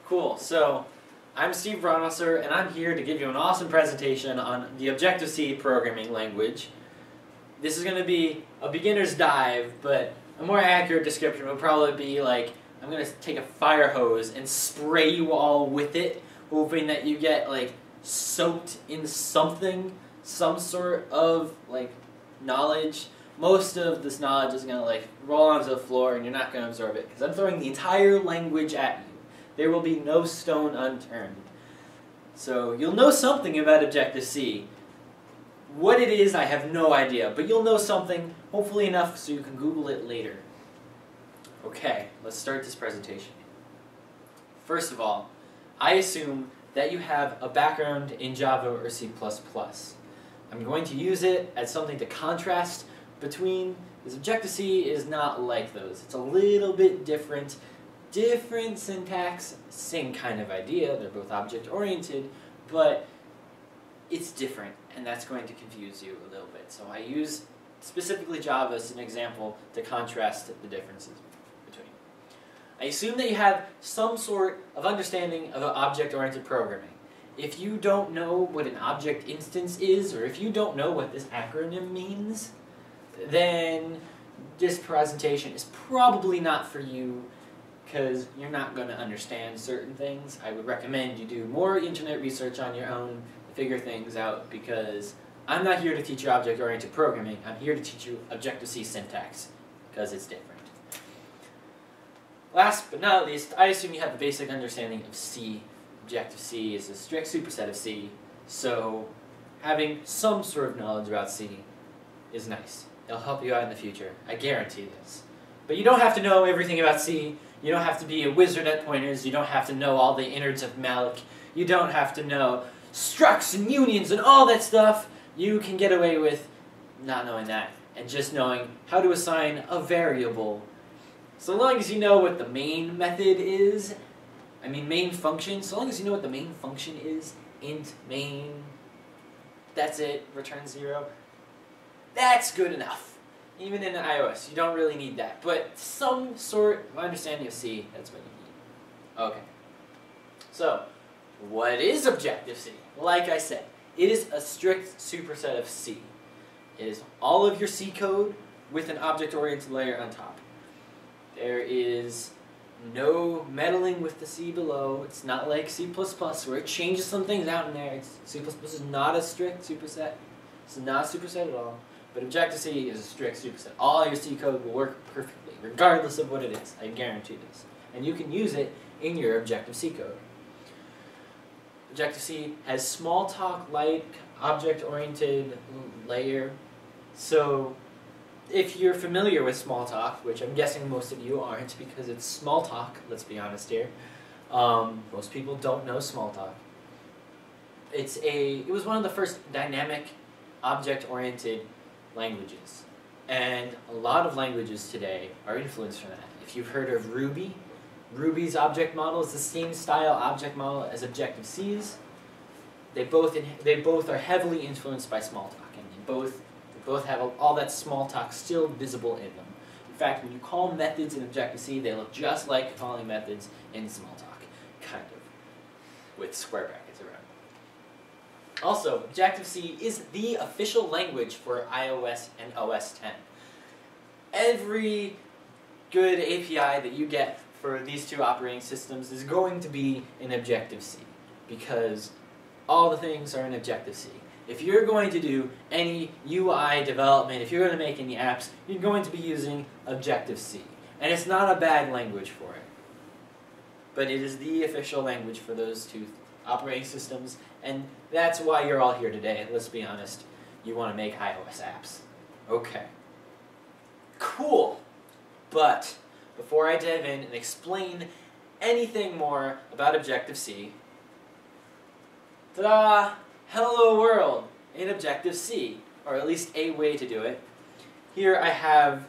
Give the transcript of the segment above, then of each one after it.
Cool. So, I'm Steve Brunwasser, and I'm here to give you an awesome presentation on the Objective-C programming language. This is going to be a beginner's dive, but a more accurate description would probably be like, I'm going to take a fire hose and spray you all with it, hoping that you get like soaked in something, some sort of like knowledge. Most of this knowledge is going to like roll onto the floor and you're not going to absorb it, because I'm throwing the entire language at you. There will be no stone unturned. So you'll know something about Objective-C. What it is, I have no idea, but you'll know something, hopefully enough so you can Google it later. Okay, let's start this presentation. First of all, I assume that you have a background in Java or C++. I'm going to use it as something to contrast between, because Objective-C is not like those. It's a little bit different. Different syntax, same kind of idea, they're both object-oriented, but it's different, and that's going to confuse you a little bit. So I use specifically Java as an example to contrast the differences between. I assume that you have some sort of understanding of object-oriented programming. If you don't know what an object instance is, or if you don't know what this acronym means, then this presentation is probably not for you, because you're not going to understand certain things. I would recommend you do more internet research on your own to figure things out, because I'm not here to teach you object-oriented programming. I'm here to teach you Objective-C syntax, because it's different. Last but not least, I assume you have a basic understanding of C. Objective-C is a strict superset of C, so having some sort of knowledge about C is nice. It'll help you out in the future. I guarantee this. But you don't have to know everything about C. You don't have to be a wizard at pointers. You don't have to know all the innards of Alec. You don't have to know structs and unions and all that stuff. You can get away with not knowing that and just knowing how to assign a variable. So long as you know what the main method is, main function, so long as you know what the main function is, int main, that's it, return 0, that's good enough. Even in iOS, you don't really need that, but some sort of understanding of C, that's what you need. Okay. So, what is Objective-C? Like I said, it is a strict superset of C. It is all of your C code with an object-oriented layer on top. There is no meddling with the C below. It's not like C++, where it changes some things out in there. C++ is not a strict superset. It's not a superset at all. But Objective-C is a strict superset. All your C code will work perfectly, regardless of what it is. I guarantee this. And you can use it in your Objective-C code. Objective-C has Smalltalk-like Object-Oriented layer. So if you're familiar with Smalltalk, which I'm guessing most of you aren't because it's Smalltalk, let's be honest here. Most people don't know Smalltalk. It was one of the first dynamic object-oriented languages, and a lot of languages today are influenced from that. If you've heard of Ruby, Ruby's object model is the same style object model as Objective-C's. They both are heavily influenced by Smalltalk, and they both have all that Smalltalk still visible in them. In fact, when you call methods in Objective-C, they look just like calling methods in Smalltalk, kind of, with square brackets around. Also, Objective-C is the official language for iOS and OS X. Every good API that you get for these two operating systems is going to be in Objective-C, because all the things are in Objective-C. If you're going to do any UI development, if you're going to make any apps, you're going to be using Objective-C. And it's not a bad language for it. But it is the official language for those two operating systems, and that's why you're all here today. Let's be honest, you want to make iOS apps. Okay. Cool. But before I dive in and explain anything more about Objective-C, ta-da! Hello world in Objective-C, or at least a way to do it. Here I have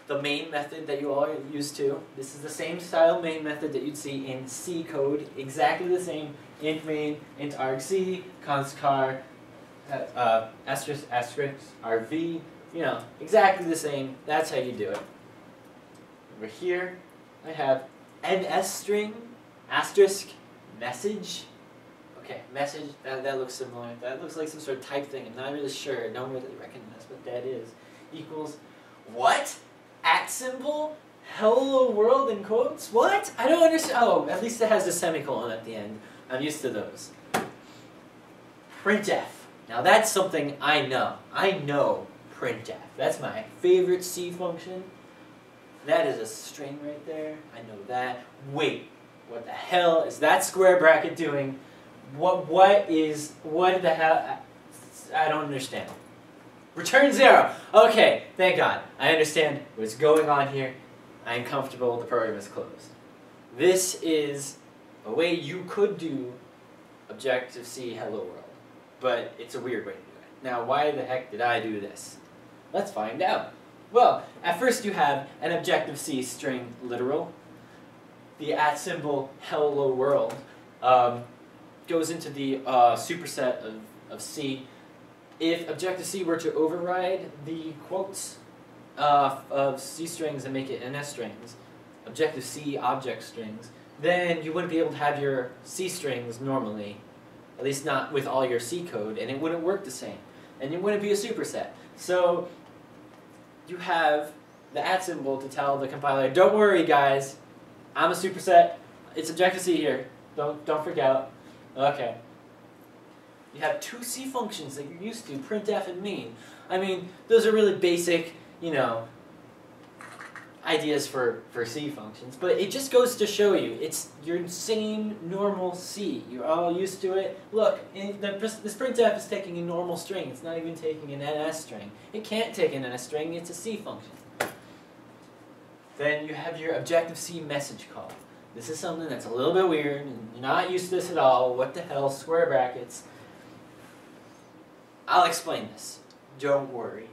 the main method that you all are used to. This is the same style main method that you'd see in C code, exactly the same. Int main, int argc, const char, asterisk, rv, you know, exactly the same. That's how you do it. Over here, I have ns string, asterisk, message. Okay, message, that looks similar. That looks like some sort of type thing. I'm not really sure. I don't really recognize what that is. Equals, what? At symbol? Hello world in quotes? What? I don't understand. Oh, at least it has a semicolon at the end. I'm used to those. Printf. Now that's something I know. I know printf. That's my favorite C function. That is a string right there. I know that. Wait, what the hell is that square bracket doing? What the hell? I don't understand. Return 0. Okay, thank God. I understand what's going on here. I am comfortable. The program is closed. This is a way you could do Objective-C Hello World, but it's a weird way to do it. Now, why the heck did I do this? Let's find out. Well, at first you have an Objective-C string literal. The at symbol hello world goes into the superset of C. If Objective-C were to override the quotes of C strings and make it NS strings, Objective-C object strings, then you wouldn't be able to have your C strings normally, at least not with all your C code, and it wouldn't work the same. And it wouldn't be a superset. So you have the at symbol to tell the compiler, don't worry guys, I'm a superset, it's Objective-C here, don't freak out. Okay. You have two C functions that you're used to, printf and main. I mean, those are really basic, you know, ideas for C functions, but it just goes to show you, it's your same normal C. You're all used to it. Look, this printf is taking a normal string. It's not even taking an NS string. It can't take an NS string. It's a C function. Then you have your Objective-C message call. This is something that's a little bit weird, and you're not used to this at all. What the hell, square brackets? I'll explain this. Don't worry.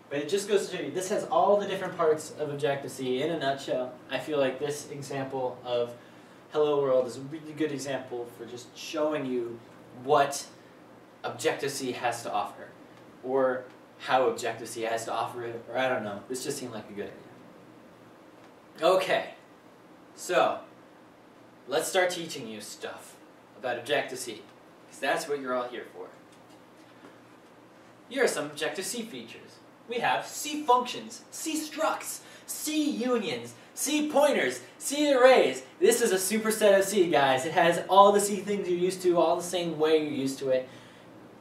But it just goes to show you, this has all the different parts of Objective-C in a nutshell. I feel like this example of Hello World is a really good example for just showing you what Objective-C has to offer, or how Objective-C has to offer it, or I don't know. This just seemed like a good idea. Okay, so let's start teaching you stuff about Objective-C, because that's what you're all here for. Here are some Objective-C features. We have C functions, C structs, C unions, C pointers, C arrays. This is a superset of C, guys. It has all the C things you're used to, all the same way you're used to it.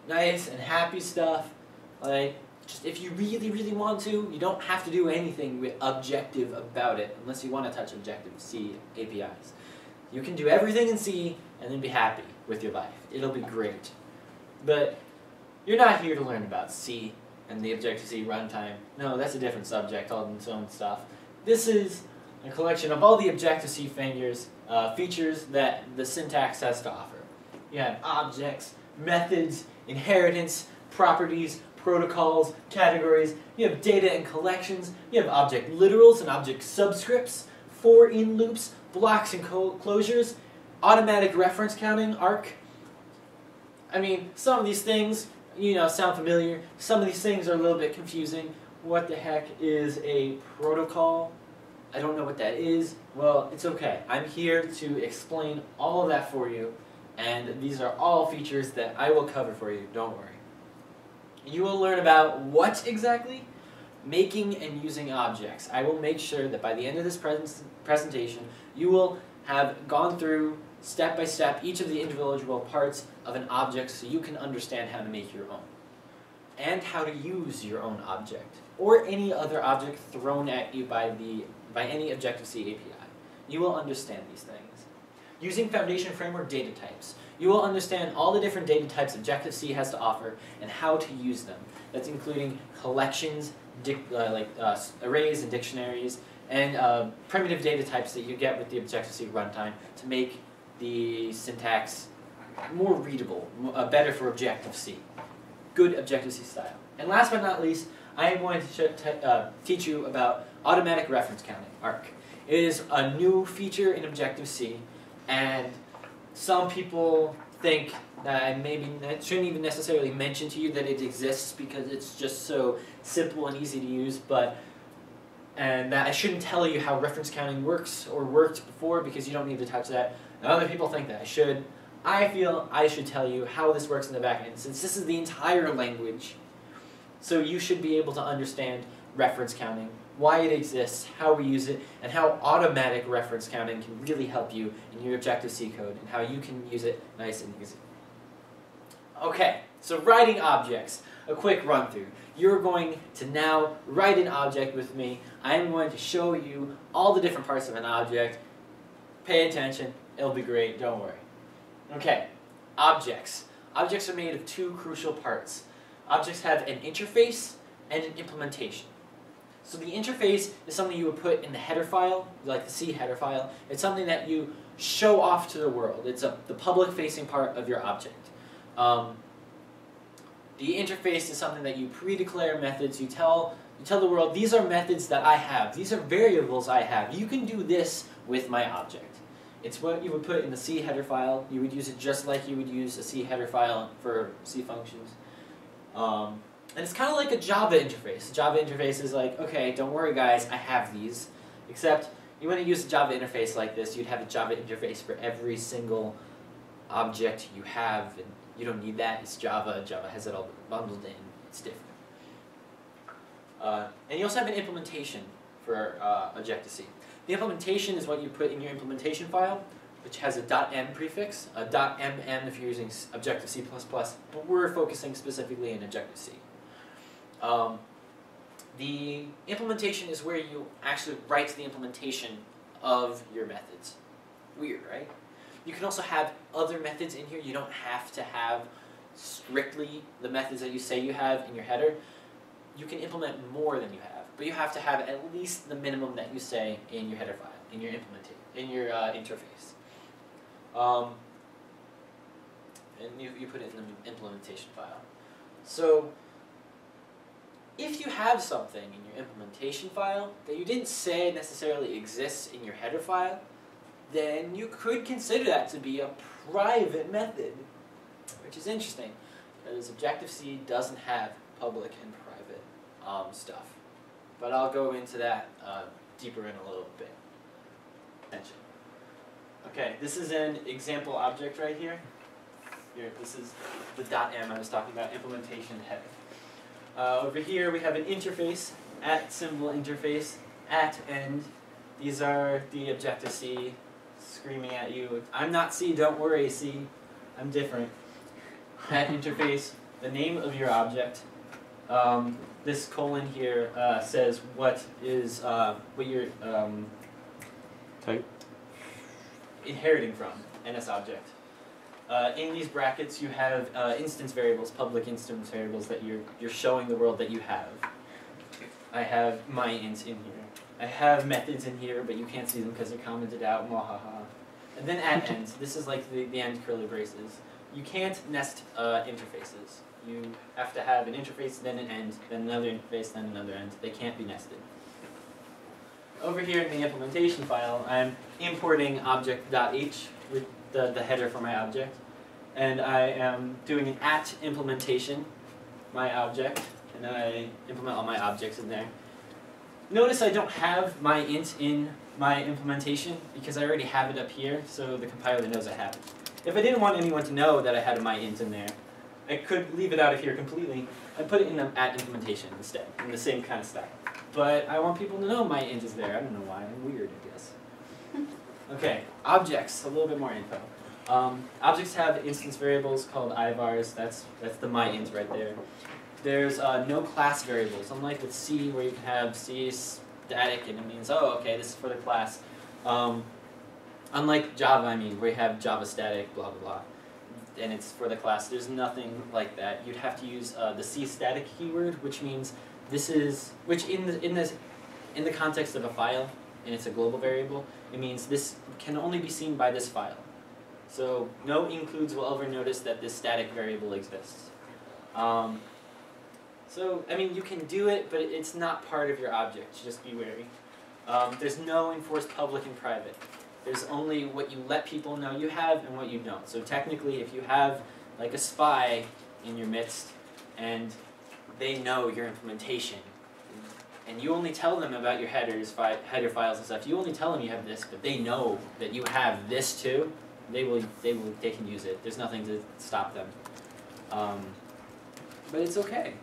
Nice and happy stuff. Like, just if you really, really want to, you don't have to do anything with Objective about it, unless you want to touch Objective-C APIs. You can do everything in C and then be happy with your life. It'll be great. But you're not here to learn about C and the Objective-C runtime. No, that's a different subject, all its own stuff. This is a collection of all the Objective-C features that the syntax has to offer. You have objects, methods, inheritance, properties, protocols, categories. You have data and collections. You have object literals and object subscripts, for in loops, blocks and closures, automatic reference counting, arc. I mean, some of these things, you know, sound familiar. Some of these things are a little bit confusing. What the heck is a protocol? I don't know what that is. Well, it's okay. I'm here to explain all of that for you, and these are all features that I will cover for you. Don't worry. You will learn about what exactly? Making and using objects. I will make sure that by the end of this presentation, you will have gone through step by step each of the individual parts of an object so you can understand how to make your own, and how to use your own object, or any other object thrown at you by any Objective-C API. You will understand these things. Using Foundation Framework data types, you will understand all the different data types Objective-C has to offer and how to use them. That's including collections, arrays and dictionaries, and primitive data types that you get with the Objective-C runtime to make the syntax more readable, better for Objective-C. Good Objective-C style. And last but not least, I am going to teach you about automatic reference counting, ARC. It is a new feature in Objective-C, and some people think that I shouldn't even necessarily mention to you that it exists because it's just so simple and easy to use, but and that I shouldn't tell you how reference counting works or worked before because you don't need to touch that. And other people think that I should. I feel I should tell you how this works in the back end, since this is the entire language. So you should be able to understand reference counting, why it exists, how we use it, and how automatic reference counting can really help you in your Objective-C code, and how you can use it nice and easy. Okay, so writing objects. A quick run through. You're going to now write an object with me. I'm going to show you all the different parts of an object. Pay attention, it'll be great, don't worry. Okay, objects. Objects are made of two crucial parts. Objects have an interface and an implementation. So the interface is something you would put in the header file, like the C header file. It's something that you show off to the world. It's the public-facing part of your object. The interface is something that you pre-declare methods. You tell the world, these are methods that I have. These are variables I have. You can do this with my object. It's what you would put in the C header file. You would use it just like you would use a C header file for C functions. And it's kind of like a Java interface. A Java interface is like, okay, don't worry guys, I have these. Except you wouldn't use a Java interface like this. You'd have a Java interface for every single object you have. And you don't need that. It's Java. Java has it all bundled in. It's different. And you also have an implementation for Objective-C. The implementation is what you put in your implementation file, which has a .m prefix, a .mm if you're using Objective-C++, but we're focusing specifically on Objective-C. The implementation is where you actually write the implementation of your methods. Weird, right? You can also have other methods in here. You don't have to have strictly the methods that you say you have in your header. You can implement more than you have, but you have to have at least the minimum that you say in your header file, in your interface. And you put it in the implementation file. So if you have something in your implementation file that you didn't say necessarily exists in your header file, then you could consider that to be a private method, which is interesting, because Objective-C doesn't have public and private stuff. But I'll go into that deeper in a little bit. Attention. Okay, this is an example object right here. Here, this is the .m I was talking about, implementation header. Over here we have an interface, @ symbol interface, @ end. These are the Objective-C screaming at you, I'm not C, don't worry C, I'm different. @ interface, the name of your object. This colon here says what you're type inheriting from, NS object. In these brackets you have instance variables, public instance variables that you're showing the world that you have. I have my int in here. I have methods in here, but you can't see them because they're commented out, mwahaha. And then @ ends. This is like the end curly braces. You can't nest interfaces. You have to have an interface, then an end, then another interface, then another end. They can't be nested. Over here in the implementation file, I'm importing object.h with the header for my object. And I am doing an @ implementation, my object, and then I implement all my objects in there. Notice I don't have my int in my implementation because I already have it up here, so the compiler knows I have it. If I didn't want anyone to know that I had my int in there, I could leave it out of here completely and put it in the @ implementation instead, in the same kind of style. But I want people to know my int is there. I don't know why. I'm weird, I guess. Okay, objects. A little bit more info. Objects have instance variables called ivars. That's the my int right there. There's no class variables, unlike with C where you can have C static and it means, oh, okay, this is for the class. Unlike Java, where you have Java static, blah, blah, blah, and it's for the class. There's nothing like that. You'd have to use the C static keyword, which means this is, in the context of a file, and it's a global variable, it means this can only be seen by this file. So no includes will ever notice that this static variable exists. So, you can do it, but it's not part of your object. Just be wary. There's no enforced public and private. There's only what you let people know you have and what you don't. So technically, if you have like a spy in your midst and they know your implementation and you only tell them about your header files and stuff. You only tell them you have this, but they know that you have this too. They can use it. There's nothing to stop them. But it's okay.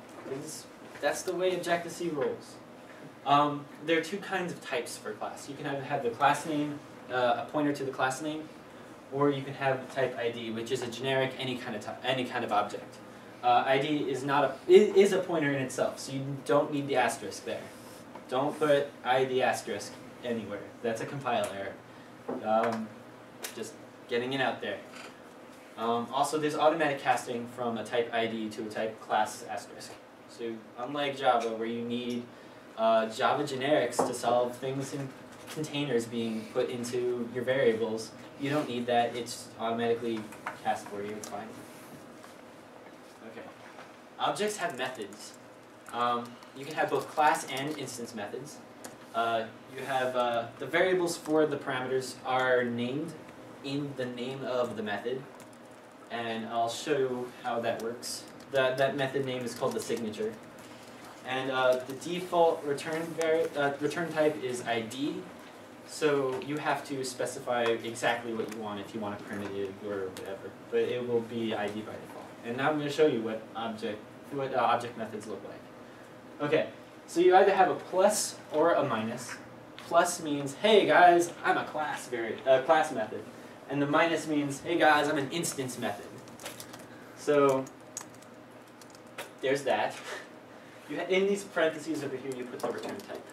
That's the way Objective-C rolls. There are two kinds of types for class. You can either have the class name, a pointer to the class name, or you can have the type ID, which is a generic any kind of object. ID is a pointer in itself, so you don't need the asterisk there. Don't put ID asterisk anywhere. That's a compile error. Just getting it out there. Also, there's automatic casting from a type ID to a type class asterisk. So unlike Java, where you need Java generics to solve things in containers being put into your variables, you don't need that. It's automatically cast for you. It's fine. Okay. Objects have methods. You can have both class and instance methods. You have the variables for the parameters are named in the name of the method, and I'll show you how that works. That method name is called the signature. And the default return type is ID, so you have to specify exactly what you want if you want a primitive or whatever, but it will be ID by default. And now I'm going to show you what object methods look like. Okay, so you either have a plus or a minus. Plus means, hey guys, I'm a class method, and the minus means, hey guys, I'm an instance method. So there's that. In these parentheses over here, you put the return type.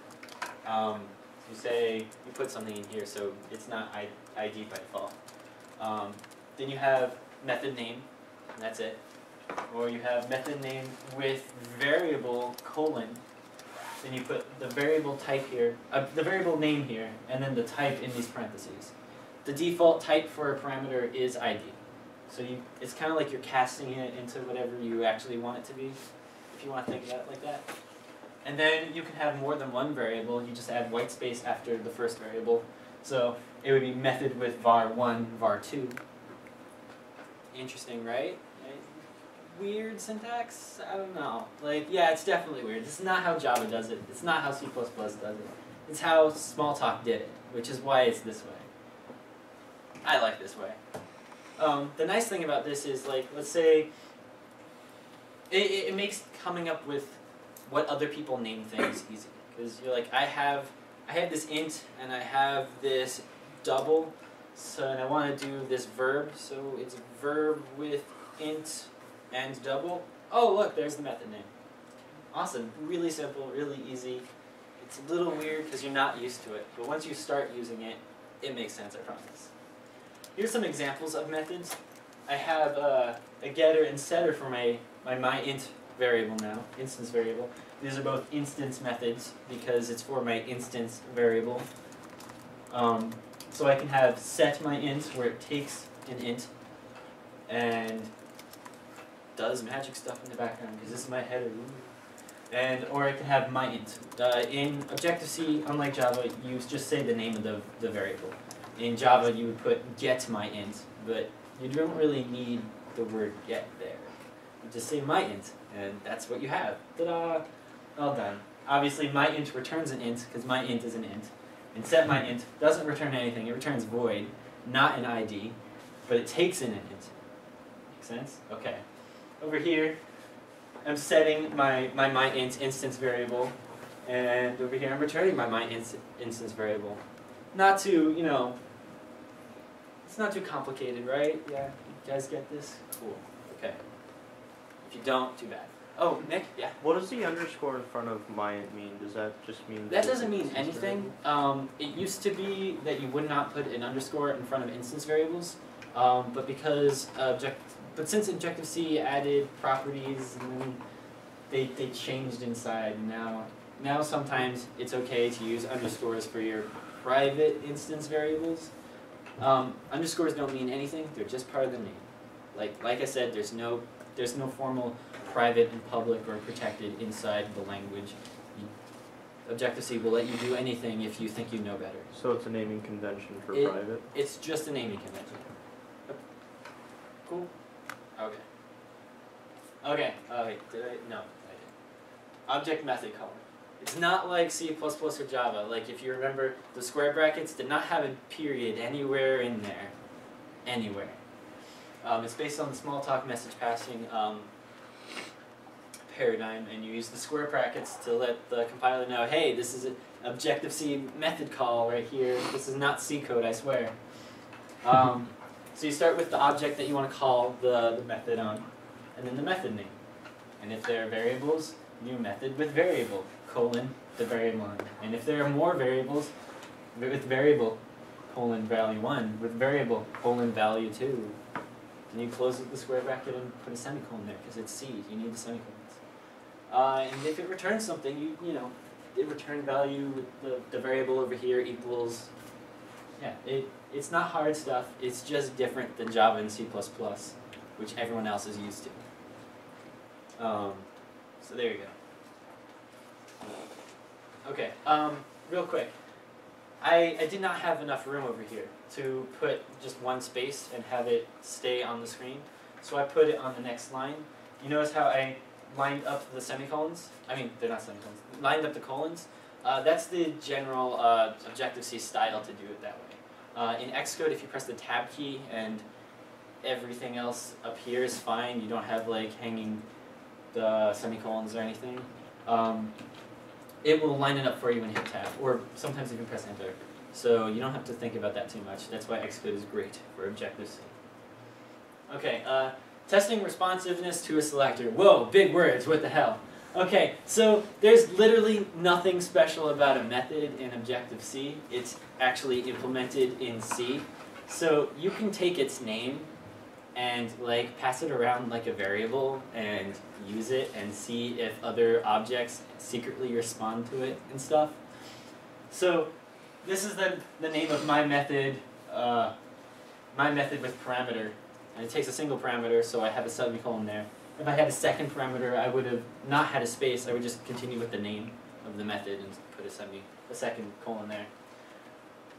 You put something in here, so it's not ID by default. Then you have method name, and that's it. Or you have method name with variable colon. Then you put the variable type here, the variable name here, and then the type in these parentheses. The default type for a parameter is ID. So it's kind of like you're casting it into whatever you actually want it to be, if you want to think about it like that. And then you can have more than one variable. You just add white space after the first variable. So it would be method with var1, var2. Interesting, right? Weird syntax? I don't know. Yeah, it's definitely weird. This is not how Java does it. It's not how C++ does it. It's how Smalltalk did it, which is why it's this way. I like this way. The nice thing about this is, let's say, it makes coming up with what other people name things easy. Because you're like, I have this int, and I have this double, and I want to do this verb, so it's verb with int and double. Oh, look, there's the method name. Awesome. Really simple, really easy. It's a little weird because you're not used to it, but once you start using it, it makes sense, I promise. Here's some examples of methods. I have a getter and setter for my myInt variable now, instance variable. These are both instance methods because it's for my instance variable. So I can have set myInt where it takes an int and does magic stuff in the background because this is my header. Or I can have myInt. In Objective-C, unlike Java, you just say the name of the variable. In Java, you would put get myInt, but you don't really need the word get there. You just say myInt, and that's what you have. Ta-da! All done. Obviously, myInt returns an int because myInt is an int. And set myInt doesn't return anything. It returns void, not an ID, but it takes in an int. Make sense? Okay. Over here, I'm setting my myInt instance variable, and over here I'm returning my myInt instance variable. Not too, it's not too complicated, right? Yeah, you guys get this? Cool. Okay. If you don't, too bad. Oh, Nick? Yeah? What does the underscore in front of myInt mean? Does that just mean... That doesn't mean anything. It used to be that you would not put an underscore in front of instance variables, but since Objective-C added properties, and then they changed inside, and now sometimes it's okay to use underscores for your private instance variables. Underscores don't mean anything, they're just part of the name. Like I said, there's no formal private and public or protected inside the language. Objective-C will let you do anything if you think you know better. So it's a naming convention for private? It's just a naming convention. Cool? Okay. Okay, wait, did I? No, I didn't. Object method color. It's not like C++ or Java. Like if you remember, the square brackets did not have a period anywhere in there. Anywhere. It's based on the Smalltalk message passing paradigm, and you use the square brackets to let the compiler know, hey, this is an Objective-C method call right here. This is not C code, I swear. So you start with the object that you want to call the method on, and then the method name. And if there are variables, new method with variable, colon, the variable name. And if there are more variables, with variable, colon, value 1, with variable, colon, value 2. And you close the square bracket and put a semicolon there, because it's C, you need the semicolons. And if it returns something, you know, it return value with the variable over here equals, yeah, it's not hard stuff, it's just different than Java and C++, which everyone else is used to. So there you go. Okay, real quick. I did not have enough room over here to put just one space and have it stay on the screen, so I put it on the next line. You notice how I lined up the semicolons? I mean, they're not semicolons. Lined up the colons. That's the general Objective-C style to do it that way. In Xcode, if you press the tab key and everything else up here is fine, you don't have like hanging the semicolons or anything, it will line it up for you when you hit tab, or sometimes you can press enter. So you don't have to think about that too much. That's why Xcode is great for Objective-C. Okay, testing responsiveness to a selector. Whoa, big words, what the hell? Okay, so there's literally nothing special about a method in Objective-C. It's actually implemented in C. So you can take its name and like pass it around like a variable and use it and see if other objects secretly respond to it and stuff. So this is the name of my method with parameter, and it takes a single parameter, so I have a semicolon there. If I had a second parameter, I would have not had a space. I would just continue with the name of the method and put a second colon there.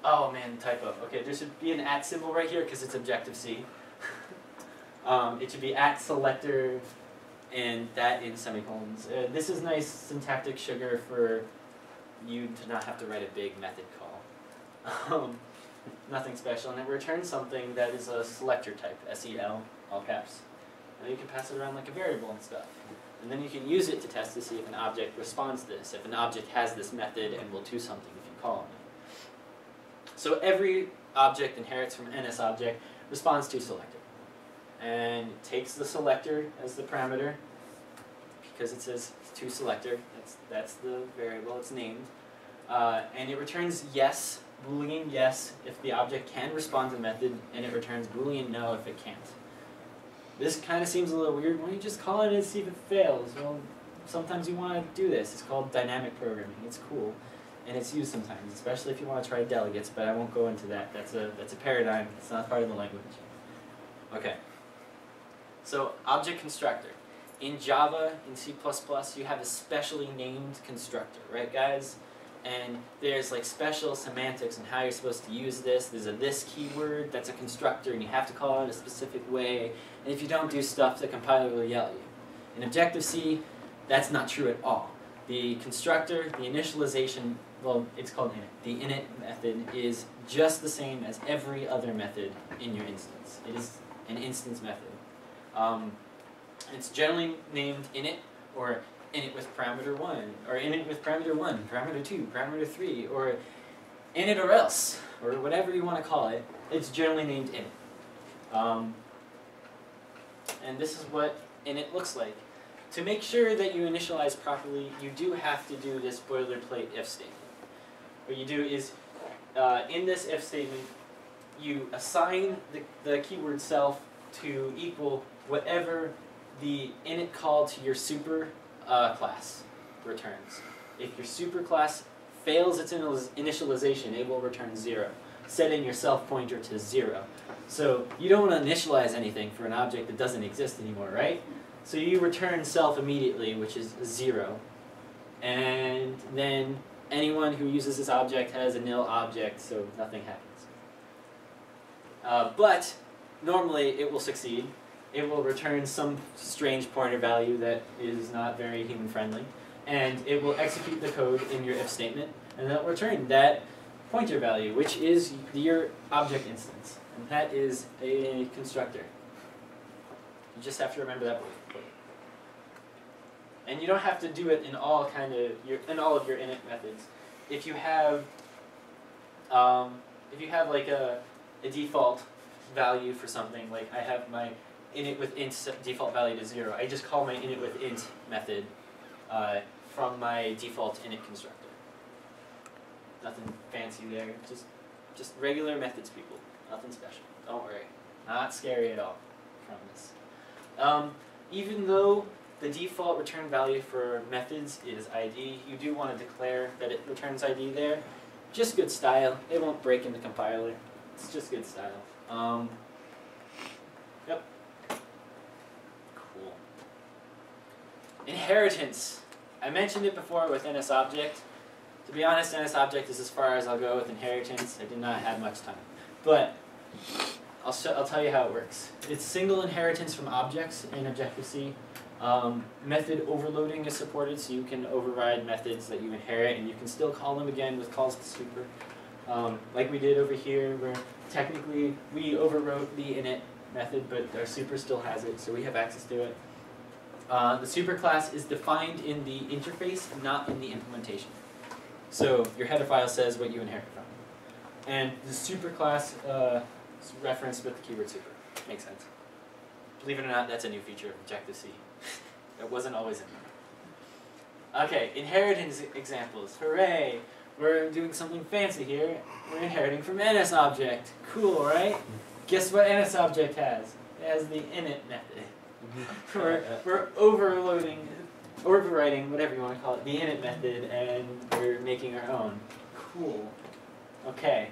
Oh man, typo. Okay, there should be an @ symbol right here because it's Objective-C. It should be @selector and that in semicolons. This is nice syntactic sugar for you to not have to write a big method call. Nothing special, and it returns something that is a selector type, SEL, all caps. And you can pass it around like a variable and stuff. And then you can use it to test to see if an object responds to this, if an object has this method and will do something if you call it. So every object inherits from NS object, responds to selector. And it takes the selector as the parameter, because it says toSelector, that's the variable it's named. And it returns yes, Boolean yes, if the object can respond to the method, and it returns Boolean no if it can't. This kind of seems a little weird. Why don't you just call it and see if it fails? Well, sometimes you want to do this. It's called dynamic programming. It's cool, and it's used sometimes, especially if you want to try delegates, but I won't go into that. That's a paradigm. It's not part of the language. Okay. So, object constructor. In Java, in C++, you have a specially named constructor, right guys? And there's like special semantics on how you're supposed to use this. There's a this keyword that's a constructor, and you have to call it a specific way. And if you don't do stuff, the compiler will yell at you. In Objective-C, that's not true at all. The constructor, the initialization, well, it's called init. The init method is just the same as every other method in your instance. It is an instance method. It's generally named init, or init with parameter 1, or init with parameter 1, parameter 2, parameter 3, or init or else, or whatever you want to call it. It's generally named init. And this is what init looks like. To make sure that you initialize properly, you do have to do this boilerplate if statement. What you do is, in this if statement, you assign the keyword self to equal whatever the init call to your super class returns. If your super class fails its initialization, it will return 0, setting your self pointer to 0. So you don't want to initialize anything for an object that doesn't exist anymore, right? So you return self immediately, which is 0. And then anyone who uses this object has a nil object, so nothing happens. But normally it will succeed. It will return some strange pointer value that is not very human friendly. and it will execute the code in your if statement, and then it'll return that pointer value, which is your object instance, and that is a constructor. You just have to remember that word. And you don't have to do it in all of your init methods. If you have like a default value for something, like I have my init with int set default value to 0, I just call my init with int method from my default init constructor. Nothing fancy there, just regular methods, people. Nothing special. Don't worry. Not scary at all. Promise. Even though the default return value for methods is ID, you do want to declare that it returns ID there. Just good style. It won't break in the compiler. It's just good style. Yep. Cool. Inheritance. I mentioned it before with NSObject. To be honest, NSObject is as far as I'll go with inheritance. I did not have much time. But I'll tell you how it works. It's single inheritance from objects in Objective-C. Method overloading is supported, so you can override methods that you inherit, and you can still call them again with calls to super. Like we did over here, where technically we overwrote the init method, but our super still has it, so we have access to it. The super class is defined in the interface, not in the implementation. So your header file says what you inherit from. And the super class is referenced with the keyword super. Makes sense. Believe it or not, that's a new feature of Objective-C. It wasn't always in there. Okay, inheritance examples. Hooray! We're doing something fancy here. We're inheriting from NSObject. Cool, right? Guess what NSObject has? It has the init method. We're overriding, whatever you want to call it, the init method, and we're making our own. Cool. Okay.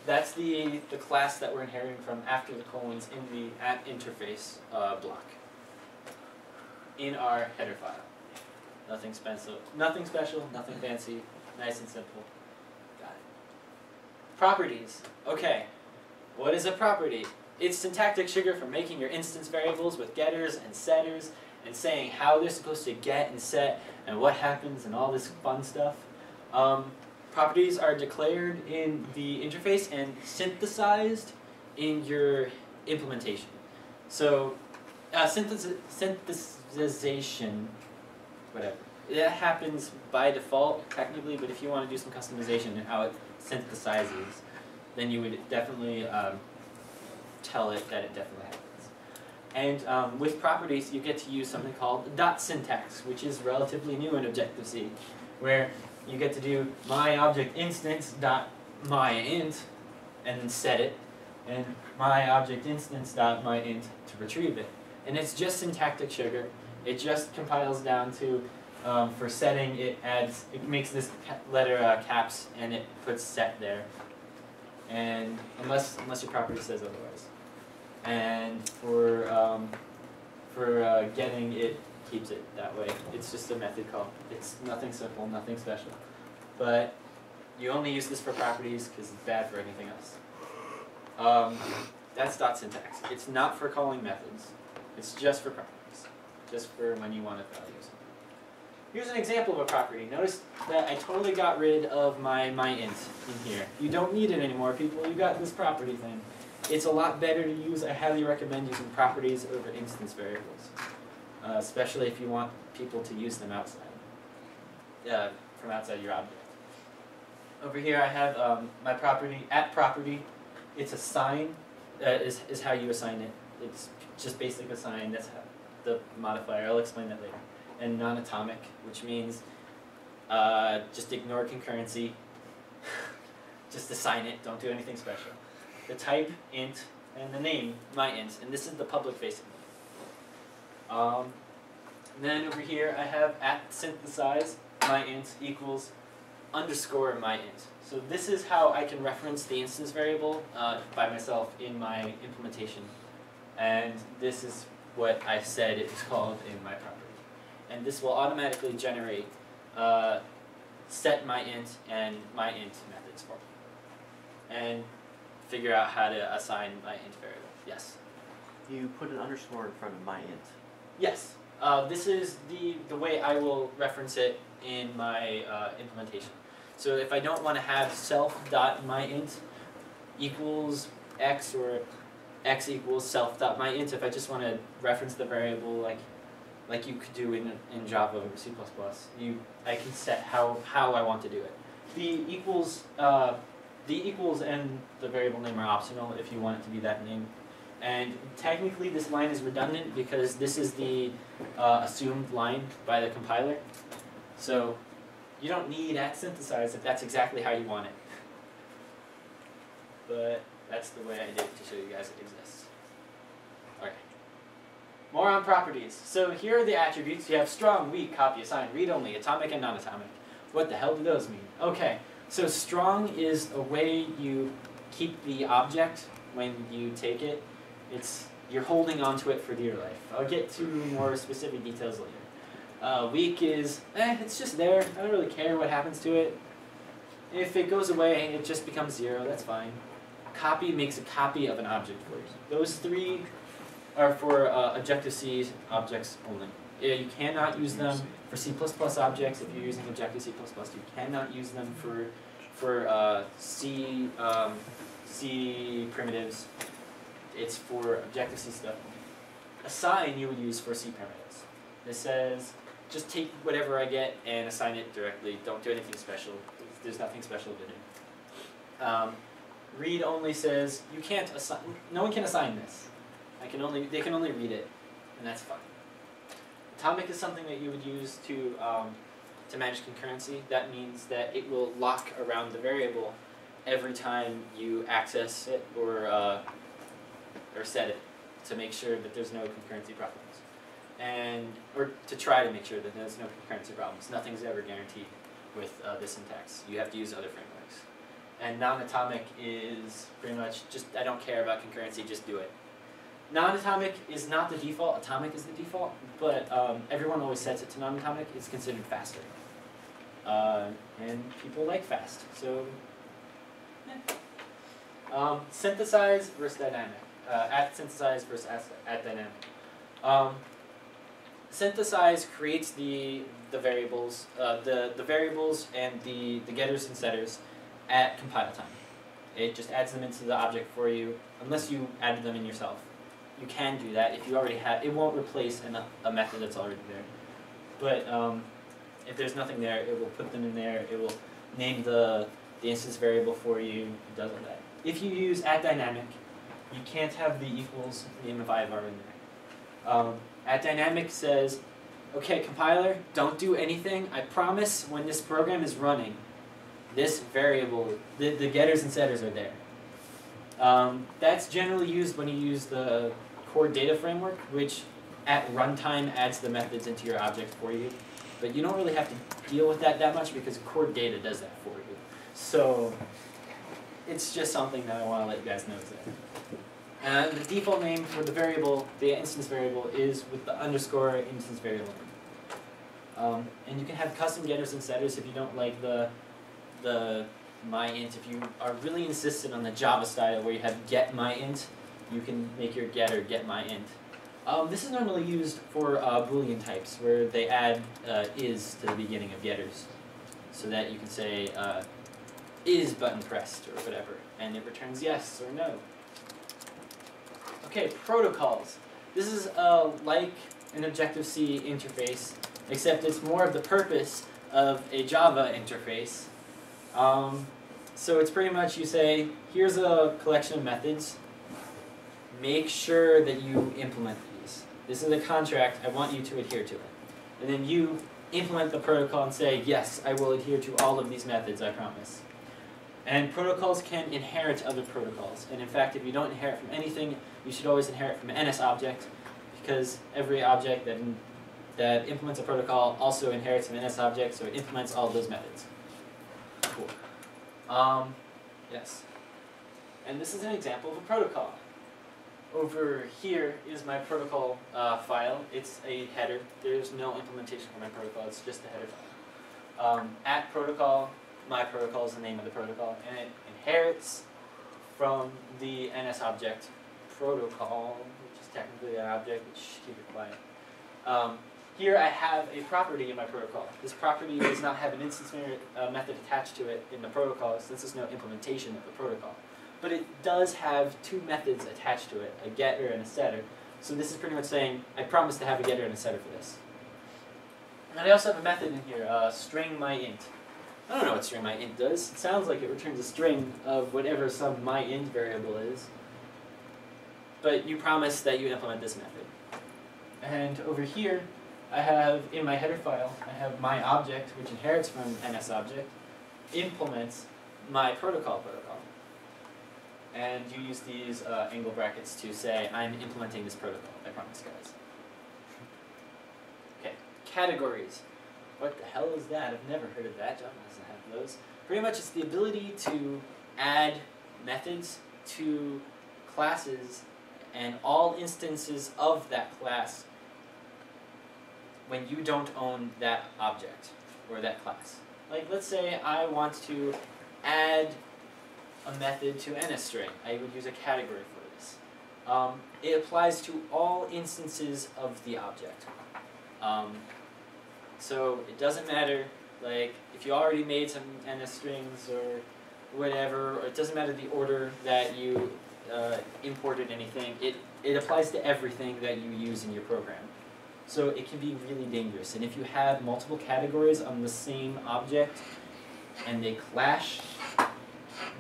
That's the class that we're inheriting from after the colons in the @interface block in our header file. Nothing special, nothing fancy, nice and simple. Got it. Properties. Okay. What is a property? It's syntactic sugar for making your instance variables with getters and setters and saying how they're supposed to get and set and what happens and all this fun stuff. Properties are declared in the interface and synthesized in your implementation. So synthesization, whatever, that happens by default technically, but if you want to do some customization in how it synthesizes, then you would definitely tell it that it definitely happens. And with properties, you get to use something called dot syntax, which is relatively new in Objective-C, where you get to do my object instance dot my int and then set it, and my object instance dot my int to retrieve it. And it's just syntactic sugar. It just compiles down to for setting, it makes this letter caps and it puts set there. And unless your property says otherwise. And for getting, it keeps it that way. It's just a method call. It's nothing simple, nothing special. But you only use this for properties because it's bad for anything else. That's dot syntax. It's not for calling methods. It's just for properties. Just for when you want to value something. Here's an example of a property. Notice that I totally got rid of my int in here. You don't need it anymore, people. You got this property thing. It's a lot better to use. I highly recommend using properties over instance variables, especially if you want people to use them outside, from outside your object. Over here I have my property, @property. It's a sign, is how you assign it. It's just basic assign. That's how the modifier. I'll explain that later. And non-atomic, which means just ignore concurrency. Just assign it. Don't do anything special. The type, int, and the name, my int. And this is the public facing one. Then over here I have @synthesize, my int equals underscore my int. So this is how I can reference the instance variable by myself in my implementation. And this is what I said it was called in my property. And this will automatically generate set my int and my int methods for me. And figure out how to assign my int variable. Yes? You put an underscore in front of my int. Yes. This is the way I will reference it in my implementation. So if I don't want to have self.myInt equals x or x equals self.myInt, if I just want to reference the variable like you could do in Java or C++, I can set how I want to do it. The equals and the variable name are optional if you want it to be that name. And technically this line is redundant because this is the assumed line by the compiler. So you don't need @synthesize if that's exactly how you want it. But that's the way I did it to show you guys it exists. Okay. More on properties. So here are the attributes. You have strong, weak, copy, assign, read-only, atomic, and non-atomic. What the hell do those mean? Okay, so strong is a way you keep the object when you take it. You're holding onto it for dear life. I'll get to more specific details later. Weak is, it's just there. I don't really care what happens to it. If it goes away, it just becomes 0. That's fine. Copy makes a copy of an object for you. Those three are for Objective-C objects only. You cannot use them for C++ objects. If you're using Objective-C++, you cannot use them for C primitives. It's for Objective-C stuff. Assign you would use for C primitives. This says, just take whatever I get and assign it directly. Don't do anything special. There's nothing special to do. Read only says you can't assign. No one can assign this. They can only read it, and that's fine. Atomic is something that you would use to manage concurrency. That means that it will lock around the variable every time you access it or set it to make sure that there's no concurrency problems, or to try to make sure that there's no concurrency problems. Nothing's ever guaranteed with this syntax. You have to use other frameworks. And non-atomic is pretty much just, I don't care about concurrency, just do it. Non-atomic is not the default, atomic is the default, but everyone always sets it to non-atomic. It's considered faster. And people like fast, so synthesize versus dynamic. @synthesize versus @dynamic. Synthesize creates the variables, the variables and the getters and setters at compile time. It just adds them into the object for you, unless you added them in yourself. You can do that if you already have. It won't replace a method that's already there. But if there's nothing there, it will put them in there. It will name the instance variable for you. It does all that. If you use @dynamic, you can't have the equals name of IVAR in there. @dynamic says, okay, compiler, don't do anything. I promise when this program is running, this variable, the getters and setters are there. That's generally used when you use the core data framework, which at runtime adds the methods into your object for you. But you don't really have to deal with that much because core data does that for you. So it's just something that I want to let you guys know is there. And the default name for the variable, the instance variable, is with the underscore instance variable name. And you can have custom getters and setters if you don't like the myInt. If you are really insistent on the Java style where you have get myInt, you can make your getter get myInt. This is normally used for Boolean types where they add is to the beginning of getters so that you can say is button pressed or whatever, and it returns yes or no. Okay, protocols. This is like an Objective-C interface, except it's more of the purpose of a Java interface. So it's pretty much you say, here's a collection of methods. Make sure that you implement these. This is a contract. I want you to adhere to it. And then you implement the protocol and say, yes, I will adhere to all of these methods, I promise. And protocols can inherit other protocols. And in fact, if you don't inherit from anything, you should always inherit from an NS object, because every object that implements a protocol also inherits from an NS object, so it implements all of those methods. Cool. Yes. And this is an example of a protocol. Over here is my protocol file. It's a header. There's no implementation for my protocol. It's just a header file. At protocol, my protocol is the name of the protocol, and it inherits from the NS object protocol, which is technically an object, which keep it quiet. here I have a property in my protocol. This property does not have an instance method attached to it in the protocol, since there's no implementation of the protocol. But it does have two methods attached to it, a getter and a setter. So this is pretty much saying, I promise to have a getter and a setter for this. And I also have a method in here, string myInt. I don't know what string myInt does. It sounds like it returns a string of whatever some myInt variable is. But you promise that you implement this method. And over here, I have, in my header file, I have my object, which inherits from NSObject, implements my protocol. And you use these angle brackets to say, I'm implementing this protocol, I promise, guys. Okay, categories. What the hell is that? I've never heard of that. Java doesn't have those. Pretty much it's the ability to add methods to classes and all instances of that class when you don't own that object or that class. Like, let's say I want to add a method to NSString. I would use a category for this. It applies to all instances of the object. So it doesn't matter, like, if you already made some NS strings or whatever, or it doesn't matter the order that you imported anything, it applies to everything that you use in your program. So it can be really dangerous. And if you have multiple categories on the same object and they clash,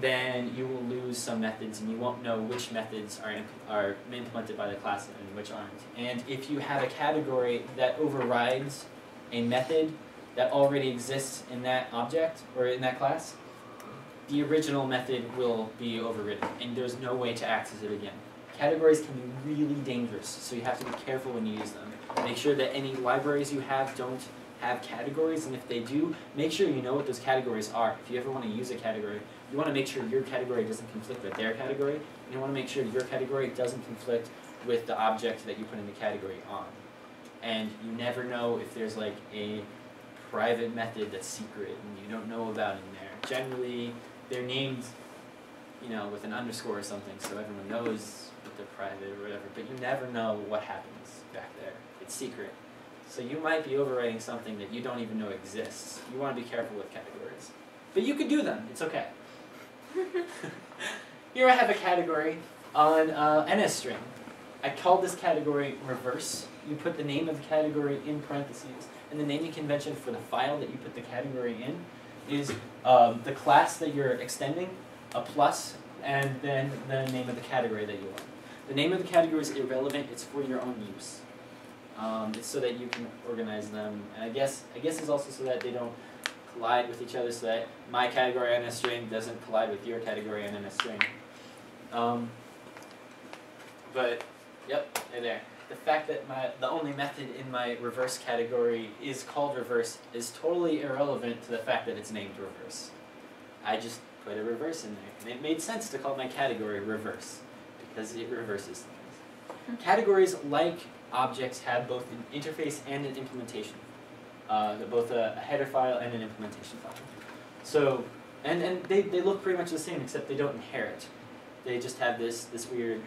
then you will lose some methods and you won't know which methods are implemented by the class and which aren't. And if you have a category that overrides a method that already exists in that object or in that class, the original method will be overridden and there's no way to access it again. Categories can be really dangerous, so you have to be careful when you use them. Make sure that any libraries you have don't have categories, and if they do, make sure you know what those categories are. If you ever want to use a category, you want to make sure your category doesn't conflict with their category, and you want to make sure your category doesn't conflict with the object that you put in the category on. And you never know if there's like a private method that's secret and you don't know about in there. Generally, they're named, you know, with an underscore or something, so everyone knows that they're private or whatever, but you never know what happens back there. It's secret. So you might be overwriting something that you don't even know exists. You want to be careful with categories. But you can do them. It's okay. Here I have a category on NSString. I called this category reverse. You put the name of the category in parentheses, and the naming convention for the file that you put the category in is the class that you're extending, a plus, and then the name of the category that you want. The name of the category is irrelevant. It's for your own use. It's so that you can organize them, and I guess it's also so that they don't collide with each other, so that my category on NSString doesn't collide with your category on NSString. But yep, they're there. The fact that the only method in my reverse category is called reverse is totally irrelevant to the fact that it's named reverse. I just put a reverse in there, and it made sense to call my category reverse because it reverses things. Categories, like objects, have both an interface and an implementation. Both a header file and an implementation file. So, and they look pretty much the same, except they don't inherit. They just have this weird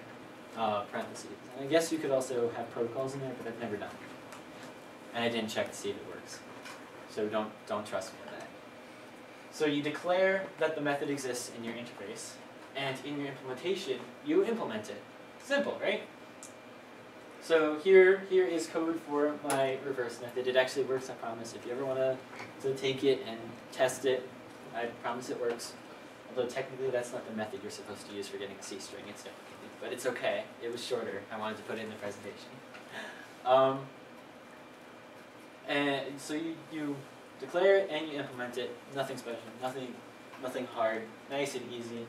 parentheses. And I guess you could also have protocols in there, but I've never done it. And I didn't check to see if it works. So don't trust me on that. So you declare that the method exists in your interface, and in your implementation, you implement it. Simple, right? So here is code for my reverse method. It actually works, I promise. If you ever want to take it and test it, I promise it works. Although technically that's not the method you're supposed to use for getting a C string. It's different. But it's okay. It was shorter. I wanted to put it in the presentation. And so you declare it and you implement it. Nothing special. Nothing hard. Nice and easy.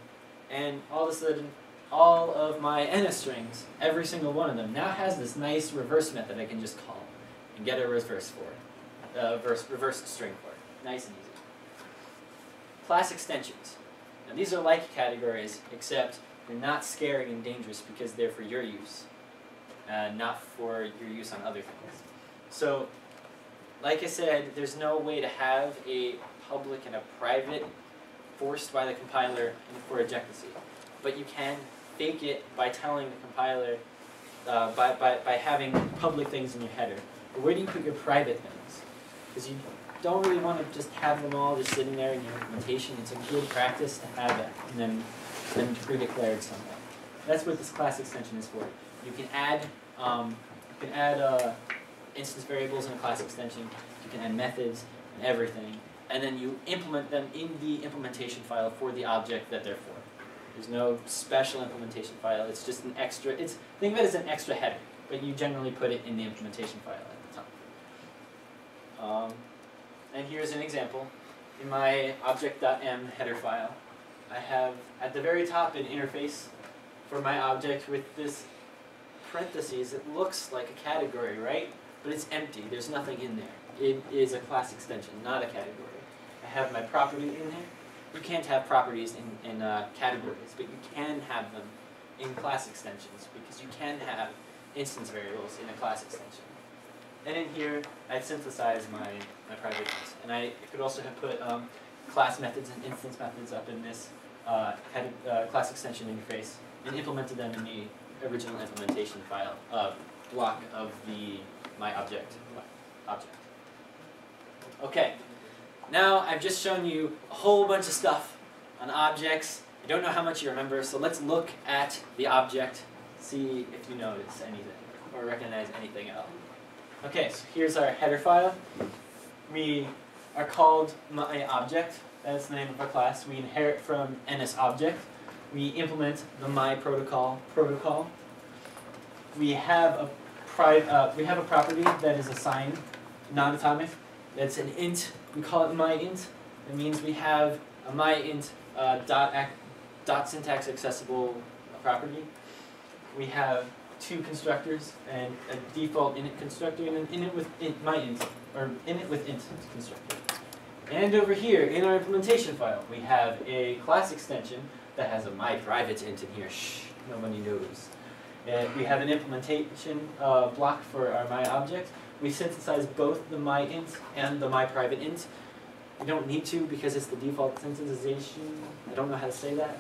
And all of a sudden, all of my NS strings, every single one of them, now has this nice reverse method I can just call and get a reverse string for. Nice and easy. Class extensions. Now these are like categories, except they're not scary and dangerous because they're for your use, not for your use on other things. So, like I said, there's no way to have a public and a private forced by the compiler for ObjectiveC. But you can fake it by telling the compiler, by having public things in your header. But where do you put your private things? Because you don't really want to just have them all just sitting there in your implementation. It's a good practice to have that and then pre-declared somewhere. That's what this class extension is for. You can add instance variables in a class extension. You can add methods and everything, and then you implement them in the implementation file for the object that they're for. There's no special implementation file. It's just an extra. Think of it as an extra header, but you generally put it in the implementation file at the top. And here's an example. In my object.m header file, I have at the very top an interface for my object with this parentheses. It looks like a category, right? But it's empty. There's nothing in there. It is a class extension, not a category. I have my property in there. You can't have properties in categories, but you can have them in class extensions because you can have instance variables in a class extension. And in here, I'd synthesize my private ones. And I could also have put class methods and instance methods up in this class extension interface and implemented them in the original implementation file block of my object. Okay, now I've just shown you a whole bunch of stuff on objects. I don't know how much you remember, so let's look at the object, see if you notice anything or recognize anything else. Okay, so here's our header file. We are called my object. That's the name of our class. We inherit from NSObject. We implement the my protocol. We have a property that is assigned, non-atomic. That's an int. We call it my int. It means we have a my int dot syntax accessible property. We have two constructors and a default init constructor and an init with int constructor. And over here in our implementation file, we have a class extension that has a my private int in here. Shh, nobody knows. And we have an implementation block for our my object. We synthesize both the my int and the my private int. We don't need to because it's the default synthesization. I don't know how to say that.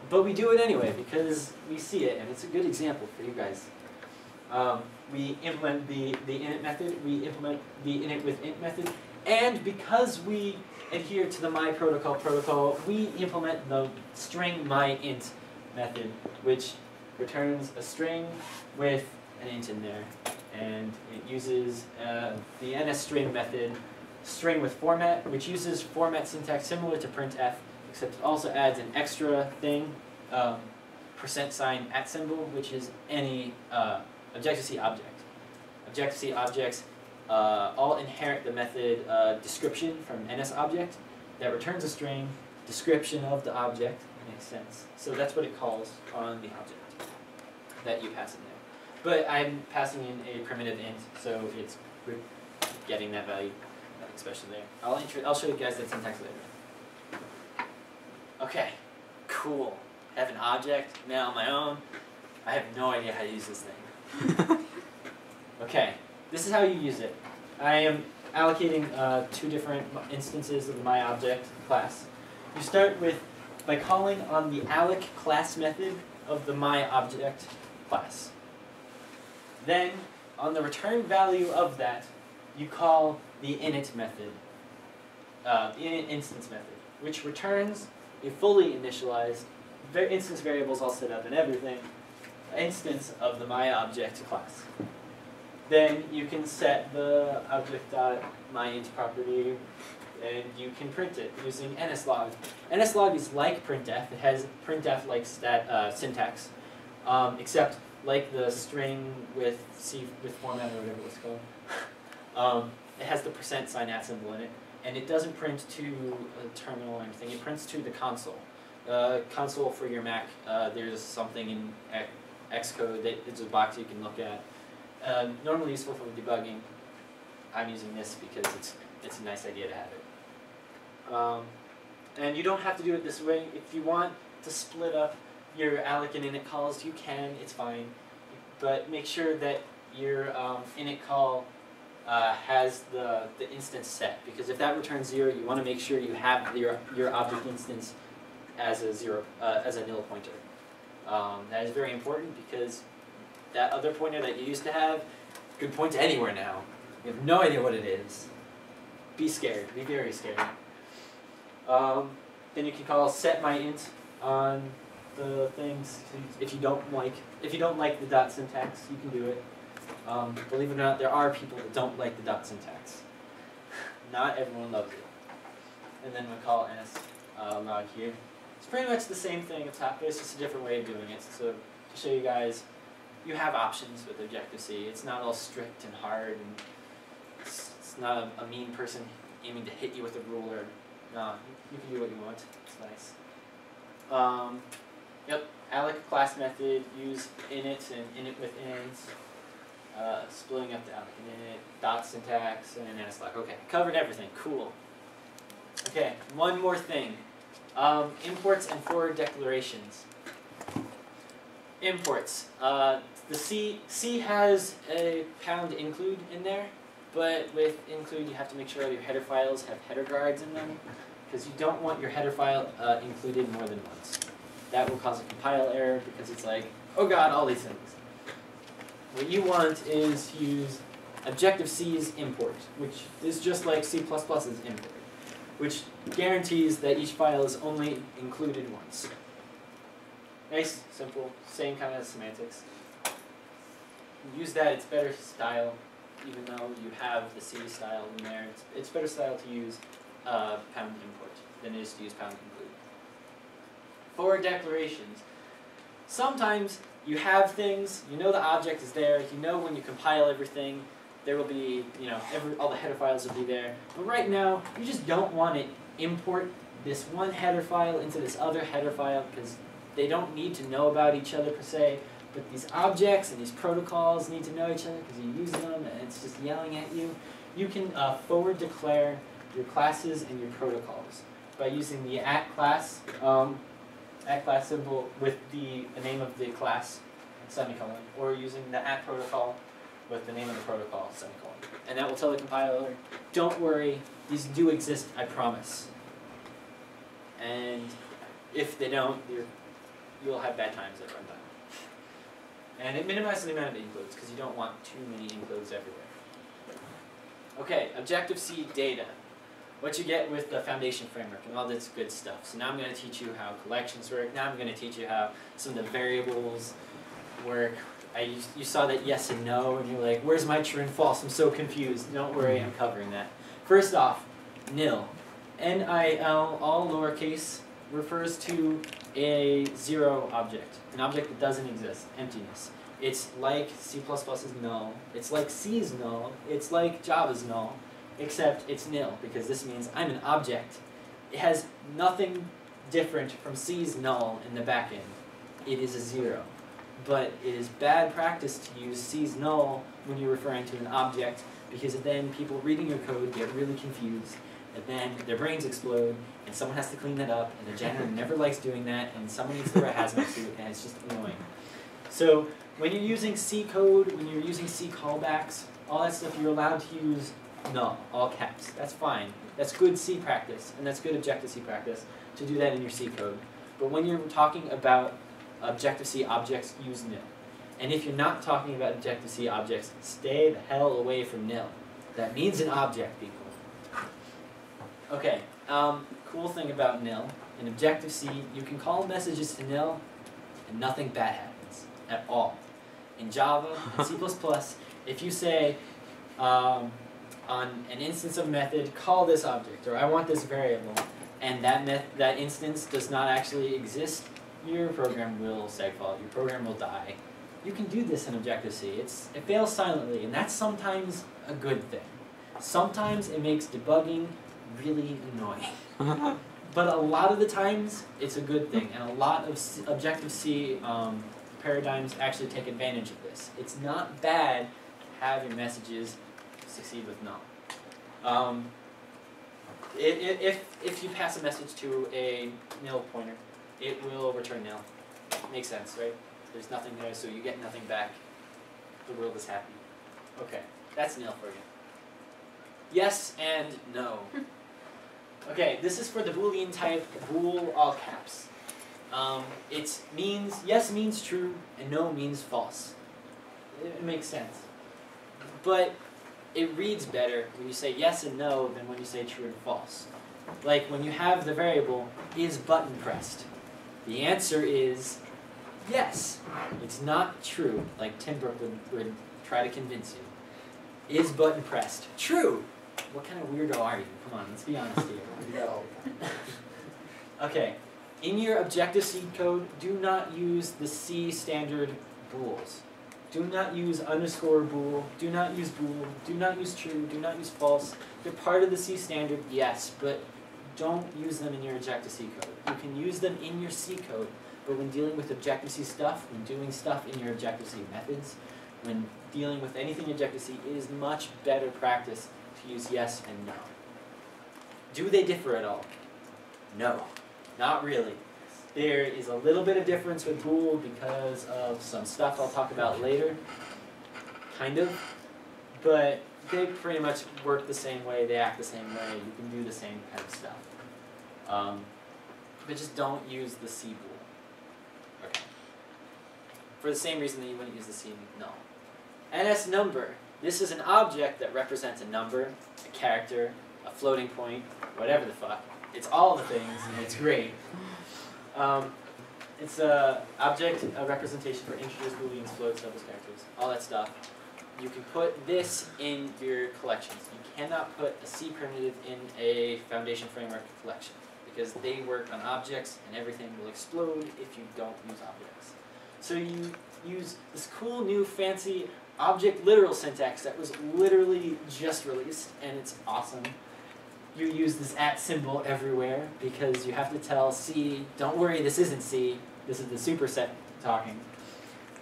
But we do it anyway because we see it and it's a good example for you guys. We implement the init method. We implement the init with int method. And because we adhere to the my protocol, we implement the string my int method, which returns a string with an int in there. And it uses the NSString method, string with format, which uses format syntax similar to printf, except it also adds an extra thing, %@ symbol, which is any Objective-C object. Objective-C objects all inherit the method description from NSObject that returns a string, description of the object. Makes sense. So that's what it calls on the object that you pass in there. But I'm passing in a primitive int, so it's getting that value, especially there. I'll show you guys that syntax later. Okay, cool. I have an object now on my own. I have no idea how to use this thing. Okay, this is how you use it. I am allocating two different instances of the myObject class. You start by calling on the Alec class method of the myObject class. Then, on the return value of that, you call the init method, the init instance method, which returns a fully initialized, instance variables all set up and everything, instance of the myObject class. Then you can set the object.myInt property, and you can print it using nslog. Nslog is like printf. It has printf-like syntax, except like the string with format or whatever it's called. It has the %@ symbol in it, and it doesn't print to a terminal or anything. It prints to the console. Console for your Mac. There's something in Xcode that it's a box you can look at. Normally useful for debugging. I'm using this because it's a nice idea to have it. And you don't have to do it this way. If you want to split up your Alec and init calls, you can. It's fine. But make sure that your init call has the instance set, because if that returns 0, you want to make sure you have your object instance as a nil pointer. That is very important because that other pointer that you used to have could point to anywhere now. You have no idea what it is. Be scared. Be very scared. Then you can call setMyInt on the things. If you don't like the dot syntax, you can do it. Believe it or not, there are people that don't like the dot syntax. Not everyone loves it. And then we call log here. It's pretty much the same thing at top, but it's just a different way of doing it. So to show you guys, you have options with Objective-C. It's not all strict and hard, and it's not a mean person aiming to hit you with a ruler. No, you can do what you want. It's nice. Yep, Alec class method, use init and init with ins. Splitting up the Alec and init, dot syntax, and then like, okay, covered everything, cool. Okay, one more thing. Imports and forward declarations. Imports. The C has a #include in there, but with include you have to make sure your header files have header guards in them, because you don't want your header file included more than once. That will cause a compile error because it's like, oh god, all these things. What you want is to use Objective-C's import, which is just like C++'s import, which guarantees that each file is only included once. Nice, simple, same kind of semantics. Use that, it's better style, even though you have the C style in there. It's better style to use #import than it is to use #include. Forward declarations. Sometimes you have things, you know the object is there, you know when you compile everything, there will be, all the header files will be there. But right now, you just don't want to import this one header file into this other header file because they don't need to know about each other per se, but these objects and these protocols need to know each other because you use them and it's just yelling at you. You can forward declare your classes and your protocols by using the @class symbol with the name of the class, semicolon, or using the @protocol with the name of the protocol, semicolon. And that will tell the compiler, don't worry, these do exist, I promise. And if they don't, you'll have bad times at runtime. And it minimizes the amount of includes, because you don't want too many includes everywhere. Okay, Objective-C data. What you get with the foundation framework and all this good stuff. So now I'm going to teach you how collections work. Now I'm going to teach you how some of the variables work. You saw that yes and no, and you're like, where's my true and false? I'm so confused. Don't worry, I'm covering that. First off, nil. N-I-L, all lowercase, refers to a zero object, an object that doesn't exist, emptiness. It's like C++'s null. It's like C's null. It's like Java's null. Except it's nil, because this means I'm an object. It has nothing different from C's null in the back end. It is a zero. But it is bad practice to use C's null when you're referring to an object, because then people reading your code get really confused, and then their brains explode, and someone has to clean that up, and the janitor never likes doing that, and someone needs to wear a hazmat suit, and it's just annoying. So when you're using C code, when you're using C callbacks, all that stuff, you're allowed to use null, all caps. That's fine. That's good C practice, and that's good Objective-C practice to do that in your C code. But when you're talking about Objective-C objects, use nil. And if you're not talking about Objective-C objects, stay the hell away from nil. That means an object, people. Okay, cool thing about nil. In Objective-C, you can call messages to nil, and nothing bad happens at all. In Java and C++, if you say, on an instance of a method, call this object, or I want this variable, and that instance does not actually exist, your program will segfault, your program will die. You can do this in Objective-C. It fails silently, and that's sometimes a good thing. Sometimes it makes debugging really annoying. But a lot of the times, it's a good thing, and a lot of Objective-C paradigms actually take advantage of this. It's not bad to have your messages succeed with null. If you pass a message to a nil pointer, it will return nil. Makes sense, right? There's nothing there, so you get nothing back. The world is happy. Okay, that's nil for you. Yes and no. Okay, this is for the Boolean type, bool all caps. It means, yes means true, and no means false. It makes sense. But it reads better when you say yes and no than when you say true and false. Like when you have the variable, is button pressed? The answer is yes. It's not true, like Tim Brooke would try to convince you. Is button pressed? True. What kind of weirdo are you? Come on, let's be honest here. No. Okay, in your Objective-C code, do not use the C standard bools. Do not use underscore bool, do not use bool, do not use true, do not use false. They're part of the C standard, yes, but don't use them in your Objective-C code. You can use them in your C code, but when dealing with Objective-C stuff, when doing stuff in your Objective-C methods, when dealing with anything in Objective-C, it is much better practice to use yes and no. Do they differ at all? No, not really. There is a little bit of difference with bool because of some stuff I'll talk about later, kind of, but they pretty much work the same way, they act the same way, you can do the same kind of stuff. But just don't use the C bool. Okay. For the same reason that you wouldn't use the C null. NS number. This is an object that represents a number, a character, a floating point, whatever the fuck. It's all the things, and it's great. It's a object, a representation for integers, booleans, floats, doubles, characters, all that stuff. You can put this in your collections. You cannot put a C primitive in a Foundation Framework collection because they work on objects and everything will explode if you don't use objects. So you use this cool new fancy object literal syntax that was literally just released, and it's awesome. You use this @ symbol everywhere because you have to tell C, don't worry, this isn't C, this is the superset talking.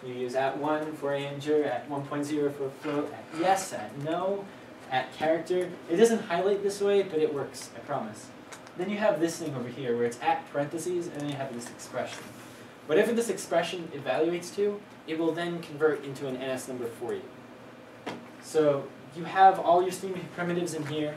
You use @1 for integer, @1.0 for float, yes, no, character. It doesn't highlight this way, but it works, I promise. Then you have this thing over here where it's parentheses, and then you have this expression. Whatever this expression evaluates to, it will then convert into an NS number for you. So you have all your streaming primitives in here,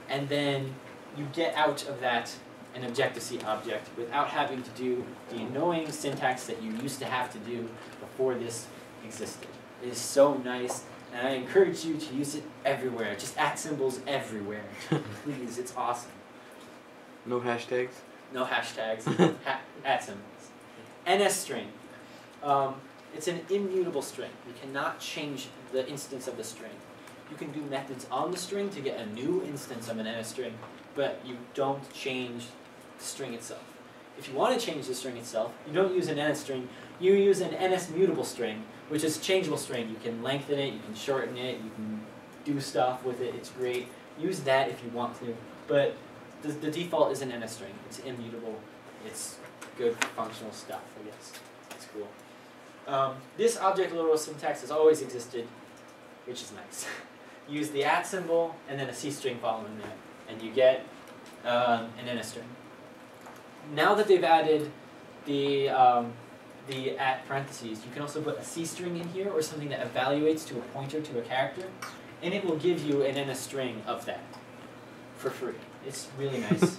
and then you get out of that an Objective-C object without having to do the annoying syntax that you used to have to do before this existed. It is so nice, and I encourage you to use it everywhere. Just @ symbols everywhere. Please, it's awesome. No hashtags? No hashtags. @ symbols. NS string. It's an immutable string. You cannot change the instance of the string. You can do methods on the string to get a new instance of an NS string, but you don't change the string itself. If you want to change the string itself, you don't use an NS string, you use an NS mutable string, which is a changeable string. You can lengthen it, you can shorten it, you can do stuff with it, it's great. Use that if you want to, but the default is an NS string. It's immutable, it's good functional stuff, I guess. It's cool. This object literal syntax has always existed, which is nice. Use the @ symbol and then a C string following that, and you get an NS string. Now that they've added the @ parentheses, you can also put a C string in here or something that evaluates to a pointer to a character, and it will give you an NS string of that for free. It's really nice.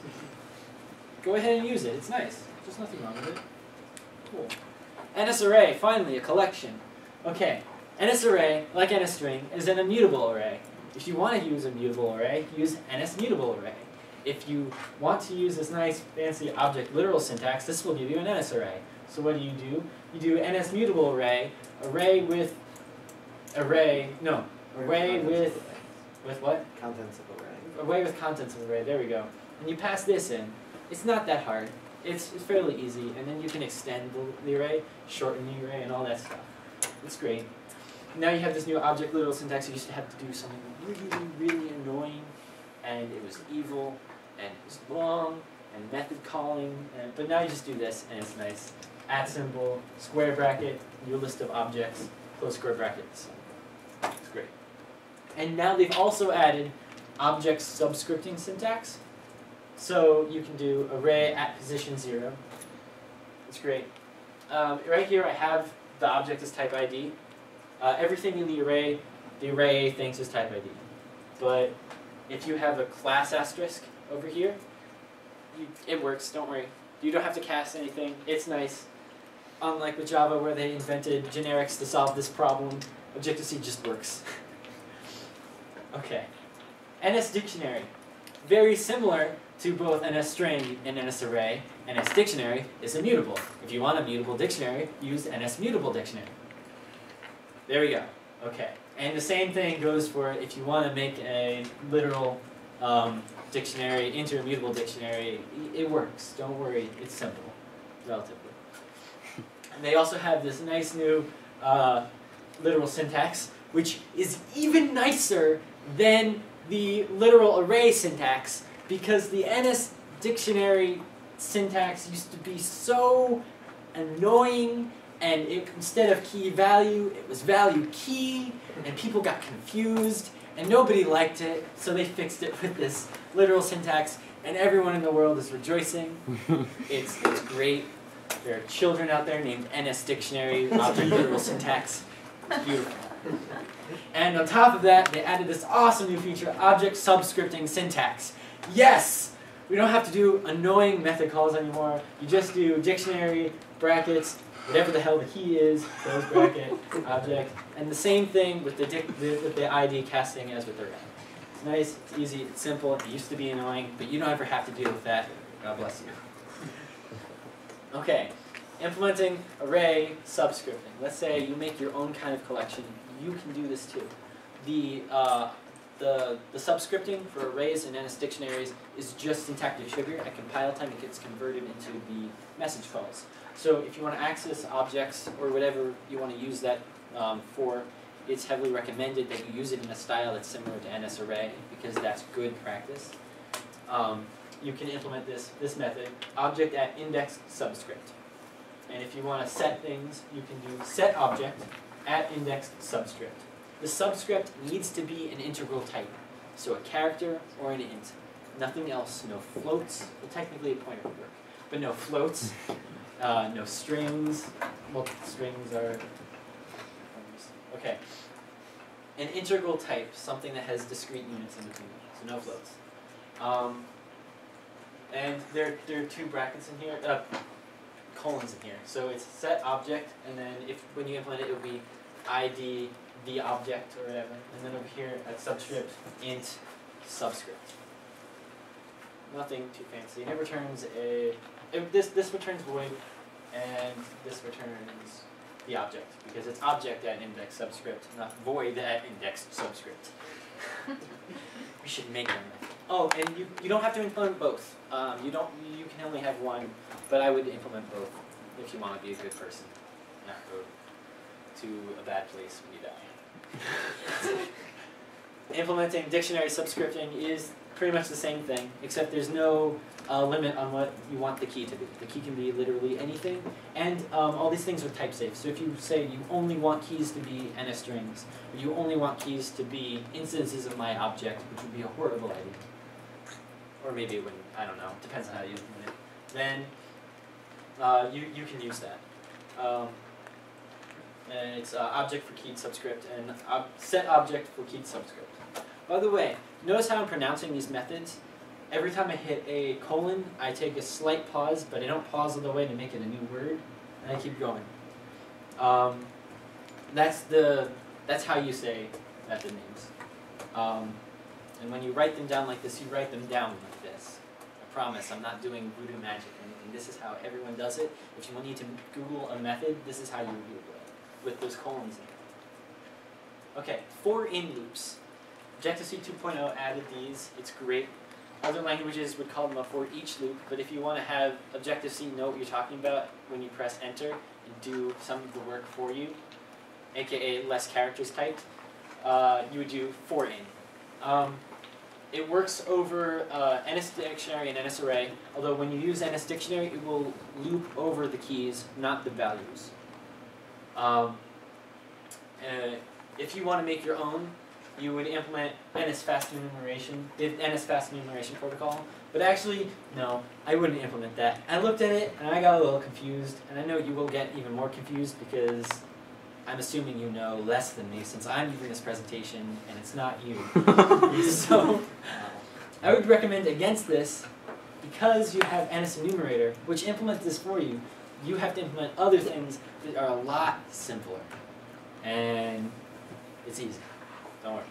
Go ahead and use it. It's nice. There's nothing wrong with it. Cool. NS array, finally, a collection. Okay. NS array, like NS string, is an immutable array. If you want to use a mutable array, use NS mutable array. If you want to use this nice fancy object literal syntax, this will give you an NS array. So what do? You do NS mutable array with what? Contents of array. Array with contents of array, there we go. And you pass this in. It's not that hard. It's fairly easy, and then you can extend the array, shorten the array, and all that stuff. It's great. Now you have this new object literal syntax. You used to have to do something really, really annoying, and it was evil, and it was long, and method calling, but now you just do this, and it's nice. @ symbol, square bracket, your list of objects, close square brackets. It's great. And now they've also added object subscripting syntax. So you can do array @ position 0. It's great. Right here I have the object as type ID. Everything in the array thinks is type ID. But if you have a class asterisk over here, it works, don't worry. You don't have to cast anything, it's nice. Unlike with Java where they invented generics to solve this problem, Objective-C just works. Okay. NS dictionary. Very similar to both NS string and NS array. NS dictionary is immutable. If you want a mutable dictionary, use NS mutable dictionary. There we go. Okay. And the same thing goes for if you want to make a literal dictionary into a mutable dictionary. It works. Don't worry. It's simple, relatively. And they also have this nice new literal syntax, which is even nicer than the literal array syntax, because the NS dictionary syntax used to be so annoying, and instead of key value, it was value key, and people got confused, and nobody liked it, so they fixed it with this literal syntax, and everyone in the world is rejoicing. It's great. There are children out there named NS Dictionary, object literal syntax. It's beautiful. And on top of that, they added this awesome new feature, object subscripting syntax. Yes! We don't have to do annoying method calls anymore. You just do dictionary, brackets, whatever the hell the key is, close bracket, object, and the same thing with the ID casting as with the array. It's nice, it's easy, it's simple. It used to be annoying, but you don't ever have to deal with that. God bless you. Okay, implementing array subscripting. Let's say you make your own kind of collection. You can do this too. The subscripting for arrays and NS dictionaries is just syntactic-sugar. At compile time, it gets converted into the message calls. So if you want to access objects or whatever you want to use that for, it's heavily recommended that you use it in a style that's similar to NS array, because that's good practice. You can implement this method, object at index subscript. And if you want to set things, you can do set object at index subscript. The subscript needs to be an integral type, so a character or an int. Nothing else, no floats. Well, technically a pointer would work, but no floats, no strings. Well, strings are... Okay. An integral type, something that has discrete units in between, so no floats. And there are two brackets in here, colons in here. So it's set object, and then when you implement it, it will be ID the object or whatever. And then over here at subscript, int subscript. Nothing too fancy. And it returns this returns void, and this returns the object, because it's object at index subscript, not void at index subscript. We should make them. Oh, and you don't have to implement both. You can only have one, but I would implement both if you want to be a good person, not go to a bad place when you die. Implementing dictionary subscripting is pretty much the same thing, except there's no limit on what you want the key to be. The key can be literally anything, and all these things are type safe. So if you say you only want keys to be NS strings, or you only want keys to be instances of my object, which would be a horrible idea. Or maybe it wouldn't, I don't know, depends on how you implement it. Then you can use that. And it's object for keyed subscript and set object for keyed subscript. By the way, notice how I'm pronouncing these methods? Every time I hit a colon, I take a slight pause, but I don't pause all the way to make it a new word, and I keep going. That's how you say method names. And when you write them down like this, you write them down like this. I promise, I'm not doing voodoo magic or anything. This is how everyone does it. If you need to Google a method, this is how you Google it, with those colons in it. Okay, for-in loops. ObjectiveC 2.0 added these. It's great. Other languages would call them a for-each loop, but if you want to have ObjectiveC know what you're talking about when you press enter and do some of the work for you, aka less characters typed, you would do for-in. It works over NS Dictionary and NS Array, although when you use NS Dictionary, it will loop over the keys, not the values. If you want to make your own, you would implement NS fast enumeration, the NS fast enumeration protocol. But actually, no, I wouldn't implement that. I looked at it and I got a little confused, and I know you will get even more confused because I'm assuming you know less than me since I'm giving this presentation and it's not you. So I would recommend against this because you have NS enumerator, which implements this for you. You have to implement other things that are a lot simpler, and it's easy. Don't worry.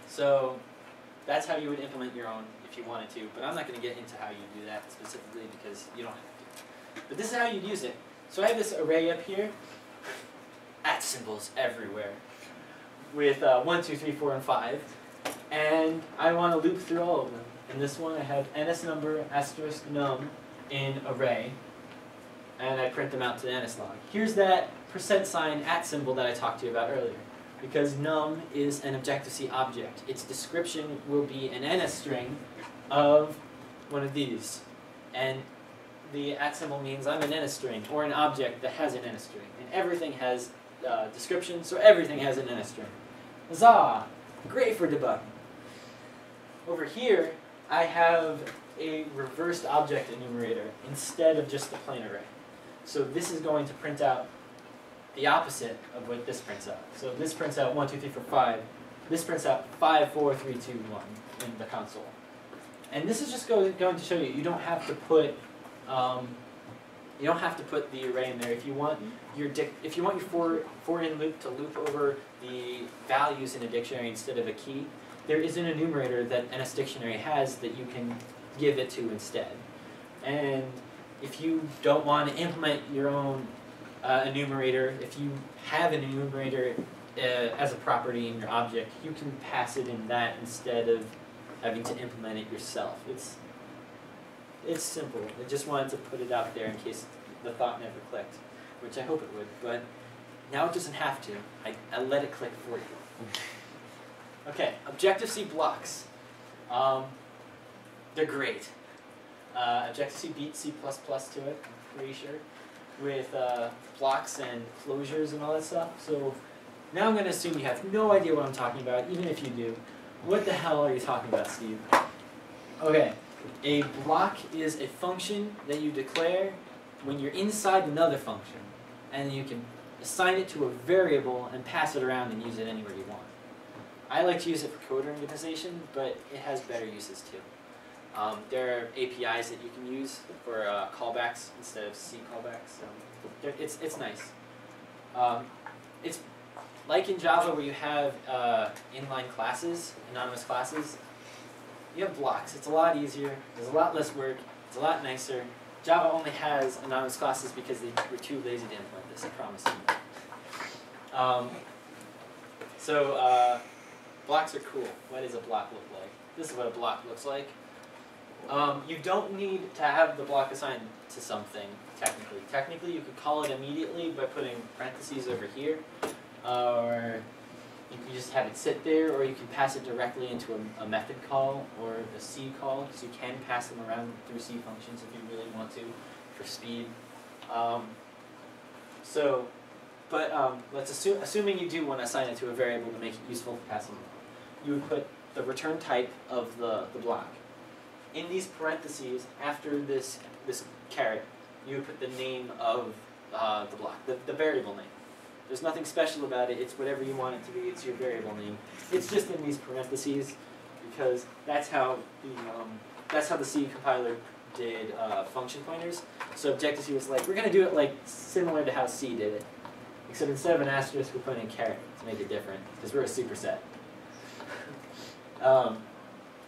So that's how you would implement your own if you wanted to, but I'm not going to get into how you do that specifically because you don't have to. But this is how you'd use it. So I have this array up here, @ symbols everywhere, with 1, 2, 3, 4, and 5, and I want to loop through all of them. In this one I have ns number * num in array, and I print them out to the ns log. Here's that %sign @ symbol that I talked to you about earlier. Because num is an Objective-C object, its description will be an ns string of one of these. And the @ symbol means I'm an ns string, or an object that has an ns string. And everything has description, so everything has an ns string. Huzzah! Great for debugging. Over here, I have a reversed object enumerator instead of just the plain array. So this is going to print out the opposite of what this prints out. So this prints out 1, 2, 3, 4, 5. This prints out 5, 4, 3, 2, 1 in the console. And this is just going to show you don't have to put the array in there. If you want your for in loop to loop over the values in a dictionary instead of a key, there is an enumerator that NS Dictionary has that you can give it to instead. And if you don't want to implement your own enumerator, if you have an enumerator as a property in your object, you can pass it in that instead of having to implement it yourself. It's simple. I just wanted to put it out there in case the thought never clicked, which I hope it would, but now it doesn't have to. I let it click for you. Okay, Objective-C blocks. They're great. Objective-C beats C++ to it, I'm pretty sure, with blocks and closures and all that stuff. So now I'm going to assume you have no idea what I'm talking about, even if you do. What the hell are you talking about, Steve? Okay, a block is a function that you declare when you're inside another function, and you can assign it to a variable and pass it around and use it anywhere you want. I like to use it for code organization, but it has better uses too. There are APIs that you can use for callbacks instead of C callbacks. It's nice. It's like in Java where you have inline classes, anonymous classes. You have blocks. It's a lot easier. There's a lot less work. It's a lot nicer. Java only has anonymous classes because they were too lazy to implement this, I promise you. Blocks are cool. What does a block look like? This is what a block looks like. You don't need to have the block assigned to something, technically. Technically, you could call it immediately by putting parentheses over here, or you can just have it sit there, or you can pass it directly into a method call or a C call, so you can pass them around through C functions if you really want to, for speed. Let's assuming you do want to assign it to a variable to make it useful for passing along. You would put the return type of the block. In these parentheses, after this caret, you would put the name of the block, the variable name. There's nothing special about it. It's whatever you want it to be. It's your variable name. It's just in these parentheses because that's how the C compiler did function pointers. So Objective-C was like, we're going to do it like similar to how C did it, except instead of an asterisk, we're putting a caret to make it different because we're a superset.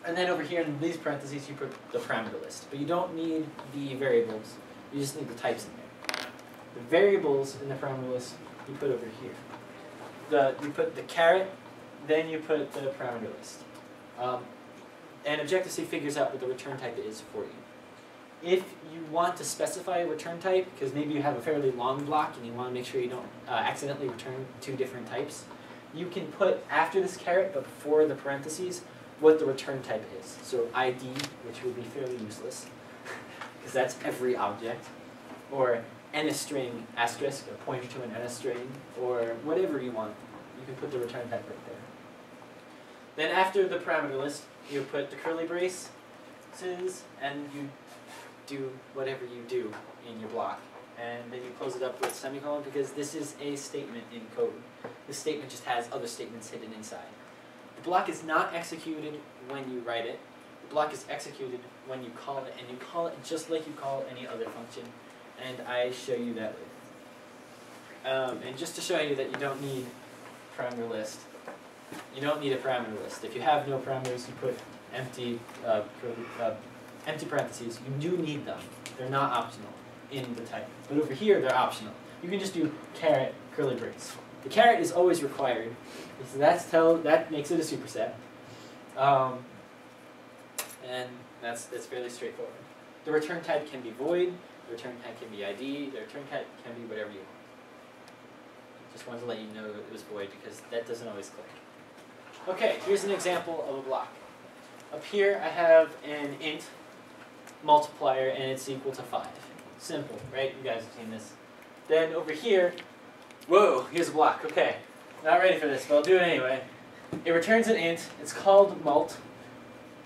And then over here in these parentheses, you put the parameter list. But you don't need the variables. You just need the types in there. The variables in the parameter list, you put over here. You put the caret, then you put the parameter list. And Objective-C figures out what the return type is for you. If you want to specify a return type, because maybe you have a fairly long block and you want to make sure you don't accidentally return two different types, you can put after this caret, but before the parentheses, what the return type is. So ID, which would be fairly useless, because that's every object, or NSString asterisk, a pointer to an NSString, or whatever you want. You can put the return type right there. Then after the parameter list, you put the curly braces, and you do whatever you do in your block. And then you close it up with semicolon, because this is a statement in code. This statement just has other statements hidden inside. The block is not executed when you write it. The block is executed when you call it, and you call it just like you call any other function. And I show you that later. And just to show you that you don't need parameter list, you don't need a parameter list. If you have no parameters, you put empty parentheses. You do need them. They're not optional in the type. But over here, they're optional. You can just do caret curly brace. The caret is always required. So that makes it a superset. And that's fairly straightforward. The return type can be void. The return type can be ID. The return type can be whatever you want. Just wanted to let you know that it was void because that doesn't always click. Okay, here's an example of a block. Up here I have an int multiplier and it's equal to 5. Simple, right? You guys have seen this. Then over here, whoa, here's a block. Okay, not ready for this, but I'll do it anyway. It returns an int. It's called mult,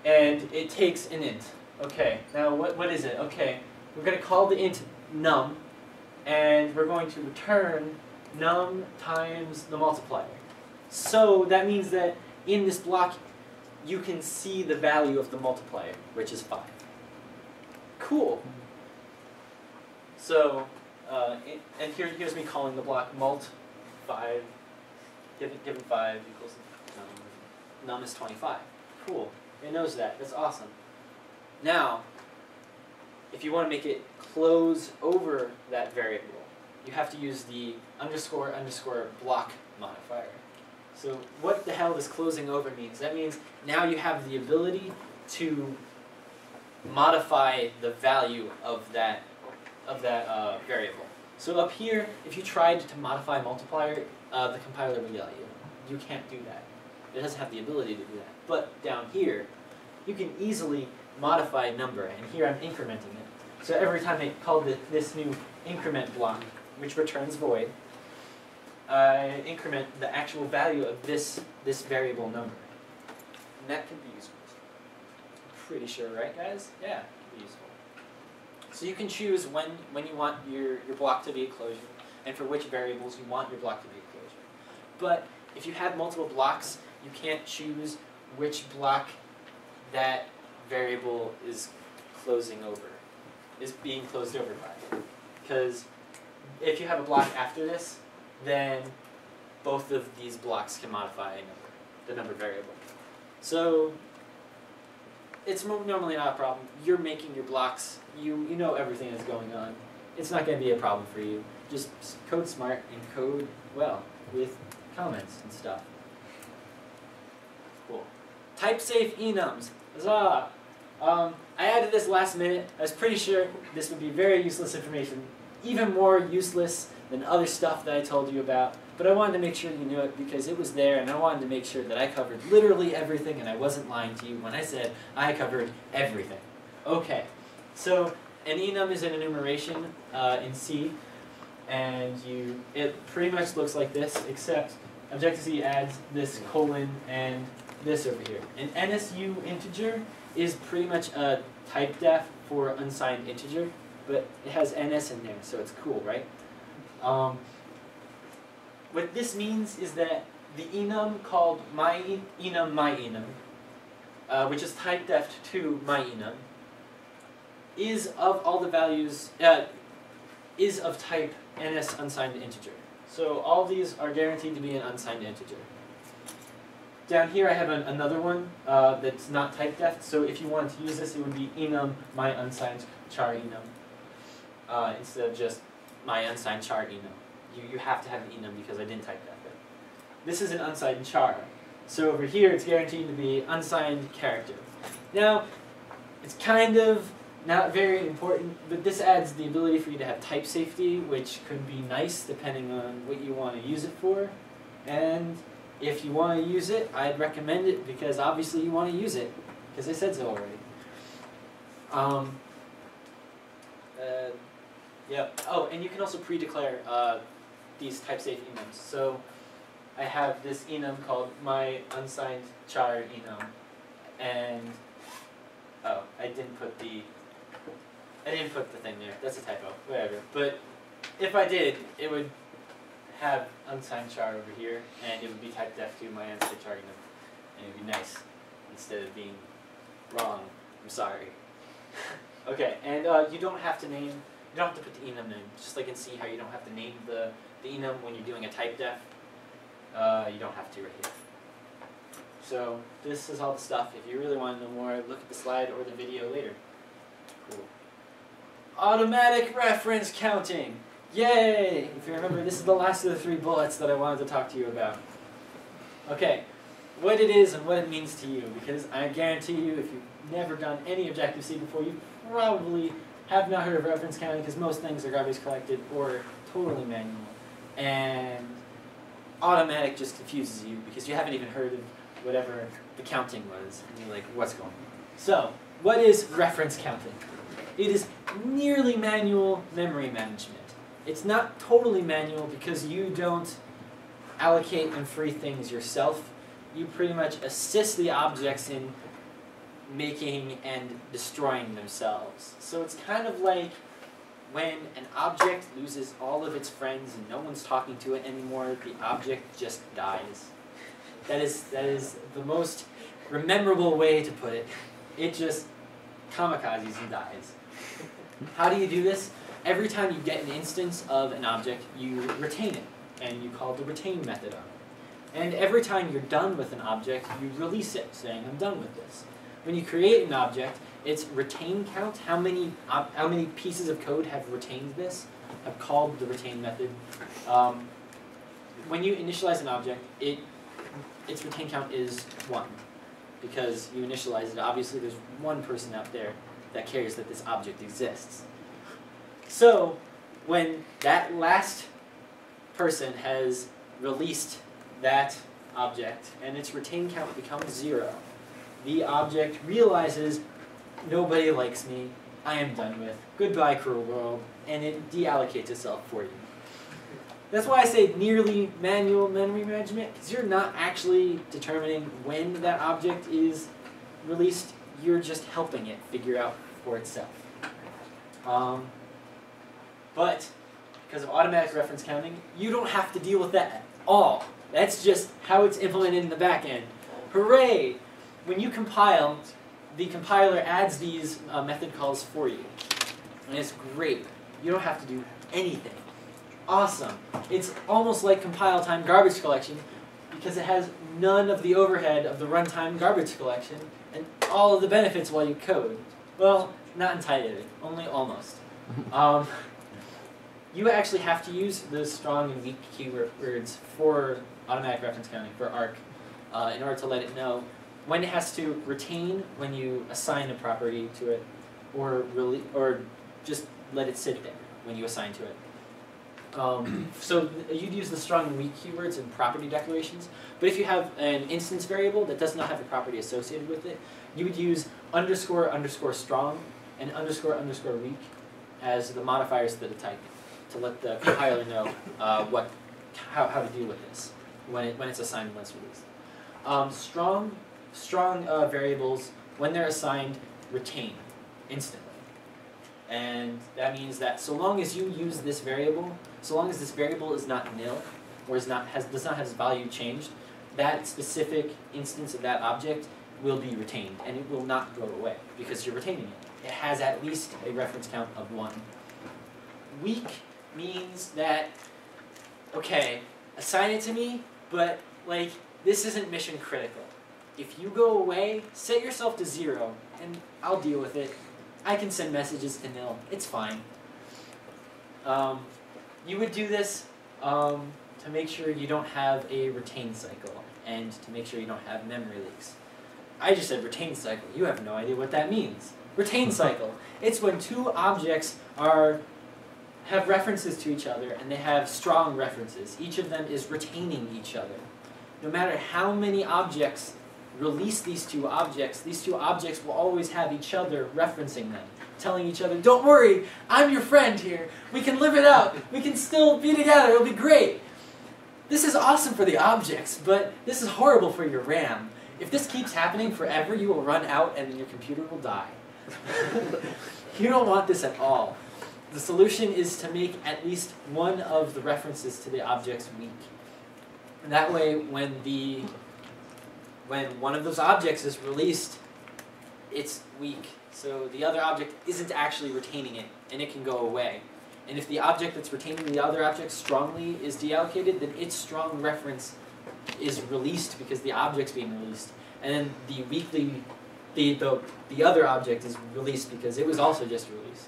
and it takes an int. Okay, now what is it? Okay, we're going to call the int num, and we're going to return num times the multiplier. So that means that in this block, you can see the value of the multiplier, which is 5. Cool. So, and here's me calling the block mult 5, given 5 equals num is 25. Cool. It knows that. That's awesome. Now, if you want to make it close over that variable, you have to use the underscore block modifier. So what the hell does closing over means? That means now you have the ability to modify the value of that variable. So up here, if you tried to modify multiplier, the compiler will yell at you. You can't do that. It doesn't have the ability to do that. But down here, you can easily modify number, and here I'm incrementing it. So every time I call this new increment block, which returns void, I increment the actual value of this variable number. And that can be useful. I'm pretty sure, right guys? Yeah, it can be useful. So you can choose when you want your block to be a closure, and for which variables you want your block to be a closure. But if you have multiple blocks, you can't choose which block that variable is being closed over by. Because if you have a block after this, then both of these blocks can modify the number variable. So it's normally not a problem. You're making your blocks. You know everything that's going on. It's not going to be a problem for you. Just code smart and code well with comments and stuff. Cool. Type safe enums. Huzzah! I added this last minute. I was pretty sure this would be very useless information, even more useless than other stuff that I told you about. But I wanted to make sure you knew it because it was there, and I wanted to make sure that I covered literally everything, and I wasn't lying to you when I said I covered everything. Okay, so an enum is an enumeration in C, and it pretty much looks like this, except Objective-C adds this colon and this over here. An NSU integer is pretty much a type def for unsigned integer, but it has NS in there, so it's cool, right? What this means is that the enum called my_enum, which is type def to my_enum, is of all the values, is of type NS unsigned integer. So all these are guaranteed to be an unsigned integer. Down here I have another one that's not type def, so if you wanted to use this, it would be enum my unsigned char enum instead of just my unsigned char enum. You have to have an enum because I didn't type def it. This is an unsigned char. So over here it's guaranteed to be unsigned character. Now, it's kind of not very important, but this adds the ability for you to have type safety, which could be nice depending on what you want to use it for. And if you want to use it, I'd recommend it because obviously you want to use it, because I said so already. Yep. Oh, and you can also pre-declare these type-safe enums. So I have this enum called my unsigned char enum, and oh, I didn't put the thing there. That's a typo. Whatever. But if I did, it would have unsigned char over here, and it would be type def to my unsigned char enum, and it would be nice instead of being wrong. I'm sorry. Okay, and you don't have to name. You don't have to put the enum name. Just like in C, how you don't have to name the enum when you're doing a type def. You don't have to right here. So this is all the stuff. If you really want to know more, look at the slide or the video later. Cool. Automatic reference counting. Yay! If you remember, this is the last of the 3 bullets that I wanted to talk to you about. Okay, what it is and what it means to you, because I guarantee you, if you've never done any Objective-C before, you probably have not heard of reference counting, because most things are garbage collected or totally manual. And automatic just confuses you, because you haven't even heard of whatever the counting was, and you're like, what's going on? So, what is reference counting? It is nearly manual memory management. It's not totally manual because you don't allocate and free things yourself. You pretty much assist the objects in making and destroying themselves. So it's kind of like when an object loses all of its friends and no one's talking to it anymore, the object just dies. That is the most memorable way to put it. It just kamikazes and dies. How do you do this? Every time you get an instance of an object, you retain it, and you call the retain method on it. And every time you're done with an object, you release it, saying, I'm done with this. When you create an object, it's retain count. How many pieces of code have retained this? I've called the retain method. When you initialize an object, its retain count is 1. Because you initialize it, obviously there's one person out there that cares that this object exists. So, when that last person has released that object and its retain count becomes 0, the object realizes, nobody likes me, I am done with, goodbye cruel world, and it deallocates itself for you. That's why I say nearly manual memory management, because you're not actually determining when that object is released, you're just helping it figure out for itself. But because of automatic reference counting, you don't have to deal with that at all. That's just how it's implemented in the back end. Hooray! When you compile, the compiler adds these method calls for you. And it's great. You don't have to do anything. Awesome. It's almost like compile time garbage collection because it has none of the overhead of the runtime garbage collection and all of the benefits while you code. Well, not entirely, only almost. You actually have to use those strong and weak keywords for automatic reference counting, for ARC, in order to let it know when it has to retain when you assign a property to it, or just let it sit there when you assign to it. So you'd use the strong and weak keywords in property declarations, but if you have an instance variable that does not have a property associated with it, you would use __strong and __ weak as the modifiers to the type to let the compiler know how to deal with this when it's assigned and when it's released. Strong variables, when they're assigned, retain instantly. And that means that so long as you use this variable, so long as this variable is not nil, or does not have its value changed, that specific instance of that object will be retained, and it will not go away, because you're retaining it. It has at least a reference count of 1. Weak means that, okay, assign it to me, but like, this isn't mission critical. If you go away, set yourself to 0, and I'll deal with it. I can send messages to nil. It's fine. You would do this to make sure you don't have a retain cycle and to make sure you don't have memory leaks. I just said retain cycle. You have no idea what that means. Retain cycle. It's when two objects have references to each other and they have strong references. Each of them is retaining each other. No matter how many objects release these two objects will always have each other referencing them, telling each other, don't worry, I'm your friend here, we can live it out, we can still be together, it'll be great. This is awesome for the objects, but this is horrible for your RAM. If this keeps happening forever, you will run out and then your computer will die. You don't want this at all. The solution is to make at least one of the references to the objects weak. And that way, when one of those objects is released, it's weak. So the other object isn't actually retaining it, and it can go away. And if the object that's retaining the other object strongly is deallocated, then its strong reference is released because the object's being released, and then the weekly, the other object is released because it was also just released.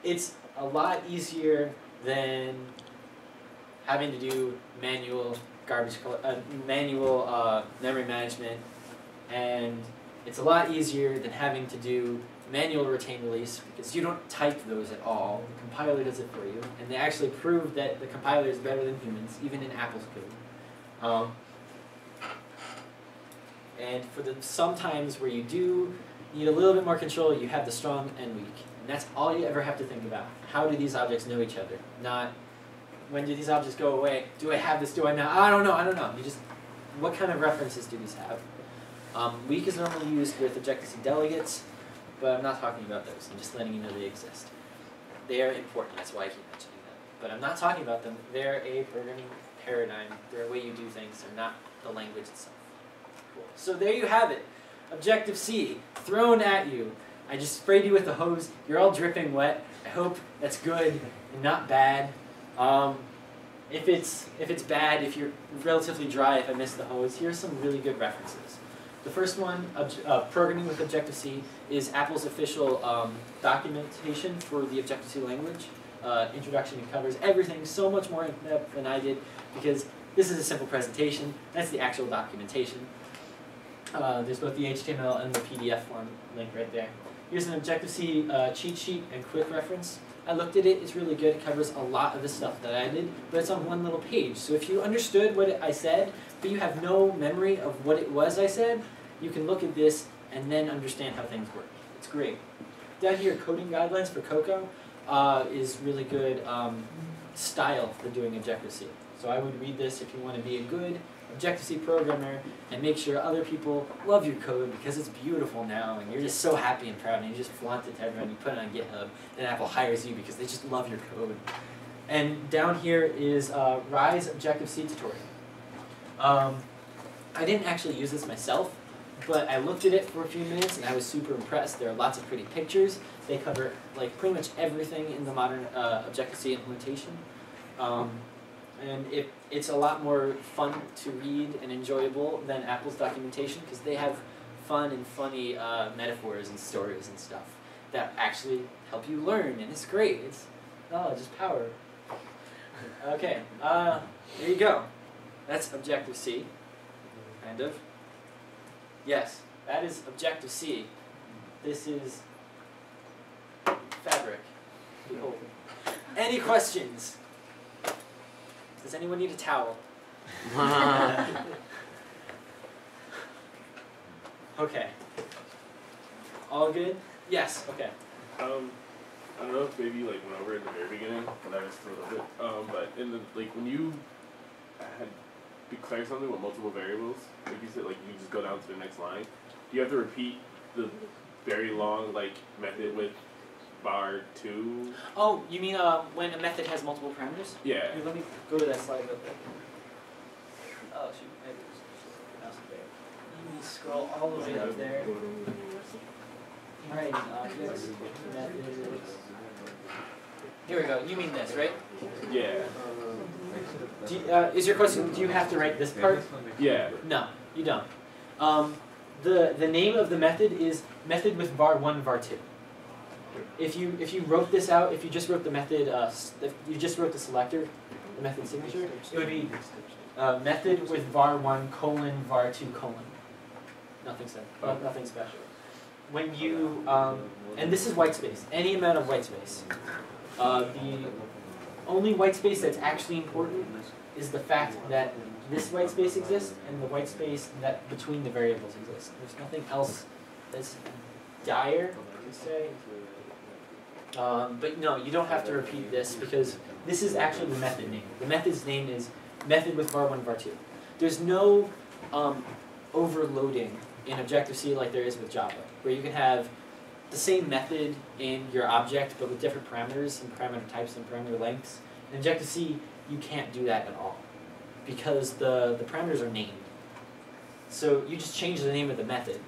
It's a lot easier than having to do manual memory management, and it's a lot easier than having to do manual retain release because you don't type those at all. The compiler does it for you, and they actually proved that the compiler is better than humans, even in Apple's code. And for the sometimes where you do need a little bit more control, you have the strong and weak. And that's all you ever have to think about. How do these objects know each other? Not, when do these objects go away? Do I have this? Do I not? I don't know. You just, what kind of references do these have? Weak is normally used with Objective-C delegates, but I'm not talking about those. I'm just letting you know they exist. They are important. That's why I keep mentioning them. But I'm not talking about them. They're a programming paradigm. They're a way you do things. They're not the language itself. Cool. So there you have it. Objective-C thrown at you. I just sprayed you with the hose. You're all dripping wet. I hope that's good and not bad. If it's bad, if you're relatively dry, if I missed the hose, here's some really good references. The first one, Programming with Objective-C, is Apple's official documentation for the Objective-C language. Introduction, and covers everything so much more in depth than I did because this is a simple presentation. That's the actual documentation. There's both the HTML and the PDF form link right there. Here's an Objective-C cheat sheet and quick reference. I looked at it, it's really good. It covers a lot of the stuff that I did, but it's on one little page. So if you understood what I said, but you have no memory of what it was I said, you can look at this and then understand how things work. It's great. Down here, coding guidelines for Cocoa is really good style for doing Objective-C. So I would read this if you want to be a good Objective-C programmer and make sure other people love your code because it's beautiful now and you're just so happy and proud and you just flaunt it to everyone, you put it on GitHub, and Apple hires you because they just love your code. And down here is Rise Objective-C tutorial. I didn't actually use this myself, but I looked at it for a few minutes and I was super impressed. There are lots of pretty pictures. They cover like pretty much everything in the modern Objective-C implementation. And it's a lot more fun to read and enjoyable than Apple's documentation because they have fun and funny metaphors and stories and stuff that actually help you learn, and it's great. It's knowledge is power. Okay, there you go. That's Objective-C, kind of. Yes, that is Objective-C. This is Fabric. Behold. Any questions? Does anyone need a towel? Okay. All good? Yes, okay. I don't know if maybe like when over in the very beginning, when I missed a little bit, but in the when you had declare something with multiple variables, like you said, like you just go down to the next line, do you have to repeat the very long method with bar 2? Oh, you mean when a method has multiple parameters? Yeah. Here, let me go to that slide real quick. Oh shoot, let me scroll all the way up there. Alright, objects, methods. Here we go. You mean this, right? Yeah. Is your question, do you have to write this part? Yeah. No, you don't. The name of the method is method with var 1, var 2. If you wrote this out, if you just wrote the method, if you just wrote the selector, the method signature, it would be method with var 1 colon var 2 colon. Nothing said. Nothing special. When you and this is white space. Any amount of white space. The only white space that's actually important is the fact that this white space exists and the white space that between the variables exists. There's nothing else that's dire, I could say. But no, you don't have to repeat this because this is actually the method name. The method's name is method with var 1, var 2. There's no overloading in Objective-C like there is with Java, where you can have the same method in your object but with different parameters and parameter types and parameter lengths. In Objective-C, you can't do that at all because the parameters are named. So you just change the name of the method,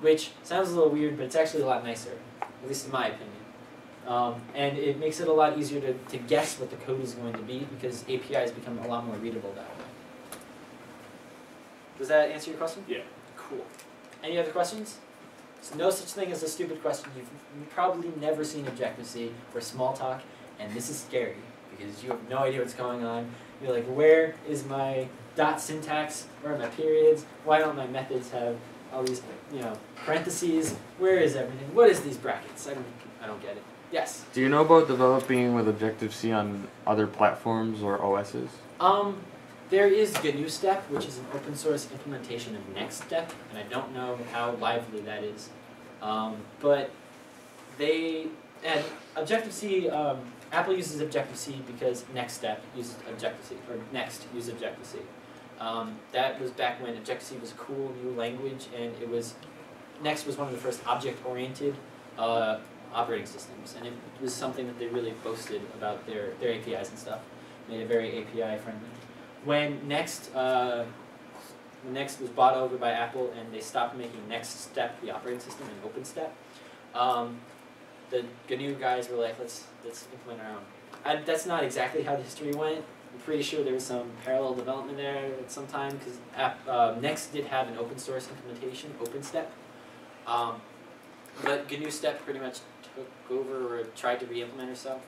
which sounds a little weird, but it's actually a lot nicer, at least in my opinion. And it makes it a lot easier to guess what the code is going to be because APIs become a lot more readable that way. Does that answer your question? Yeah. Cool. Any other questions? So no such thing as a stupid question. You've probably never seen Objective-C or Smalltalk, and this is scary because you have no idea what's going on. You're like, where is my dot syntax? Where are my periods? Why don't my methods have all these, parentheses? Where is everything? What is these brackets? I don't get it. Yes? Do you know about developing with Objective-C on other platforms or OSs? There is GNU Step, which is an open source implementation of NextStep, and I don't know how lively that is. But they, and Objective-C, Apple uses Objective-C because NextStep uses Objective-C, or Next uses Objective-C. That was back when Objective-C was a cool new language, and Next was one of the first object-oriented operating systems, and it was something that they really boasted about their APIs and stuff. Made it very API friendly. When Next was bought over by Apple and they stopped making NextStep the operating system and OpenStep, the GNU guys were like, let's implement our own. That's not exactly how the history went. I'm pretty sure there was some parallel development there at some time because Next did have an open source implementation, OpenStep. But GNU Step pretty much took over or tried to re-implement herself.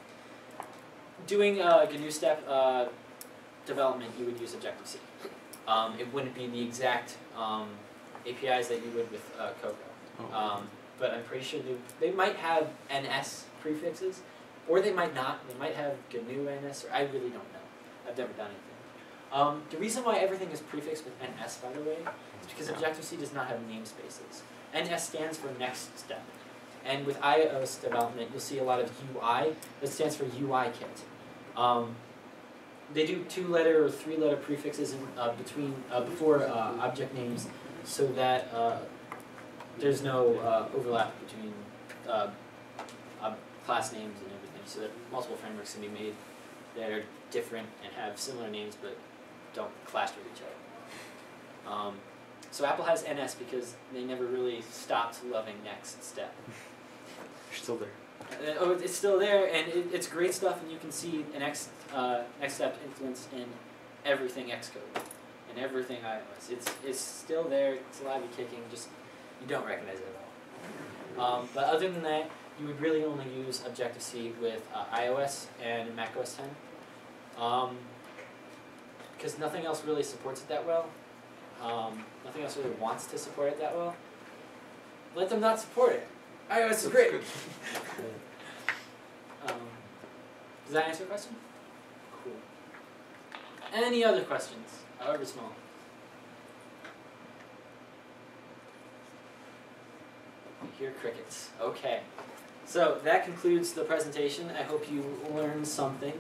Doing GNU Step development, you would use Objective-C. It wouldn't be the exact APIs that you would with Cocoa. But I'm pretty sure they might have NS prefixes, or they might not. They might have GNU NS, or I really don't know. I've never done anything. The reason why everything is prefixed with NS, by the way, is because Objective-C does not have namespaces. NS stands for Next Step. And with iOS development, you'll see a lot of UI that stands for UI kit. They do 2-letter or 3-letter prefixes before object names, so that there's no overlap between class names and everything, so that multiple frameworks can be made that are different and have similar names but don't clash with each other. So Apple has NS because they never really stopped loving NextStep. You're still there. It's still there, and it's great stuff, and you can see an NextStep influence in everything Xcode and everything iOS. It's still there. It's alive and kicking. Just you don't recognize it at all. But other than that, you would really only use Objective-C with iOS and macOS 10, because nothing else really supports it that well. Nothing else really wants to support it that well. Let them not support it. iOS is great. Does that answer your question? Cool. Any other questions, however small? I hear crickets. Okay. So that concludes the presentation. I hope you learned something.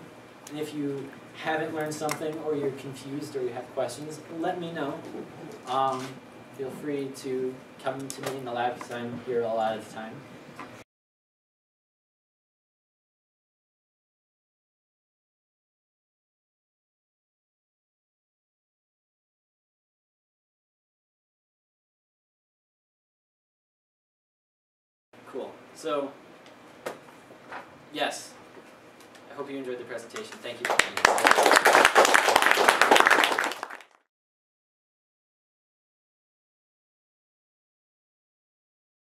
And if you haven't learned something, or you're confused, or you have questions, let me know. Feel free to come to me in the lab because I'm here a lot of the time. Cool. So, yes, I hope you enjoyed the presentation. Thank you.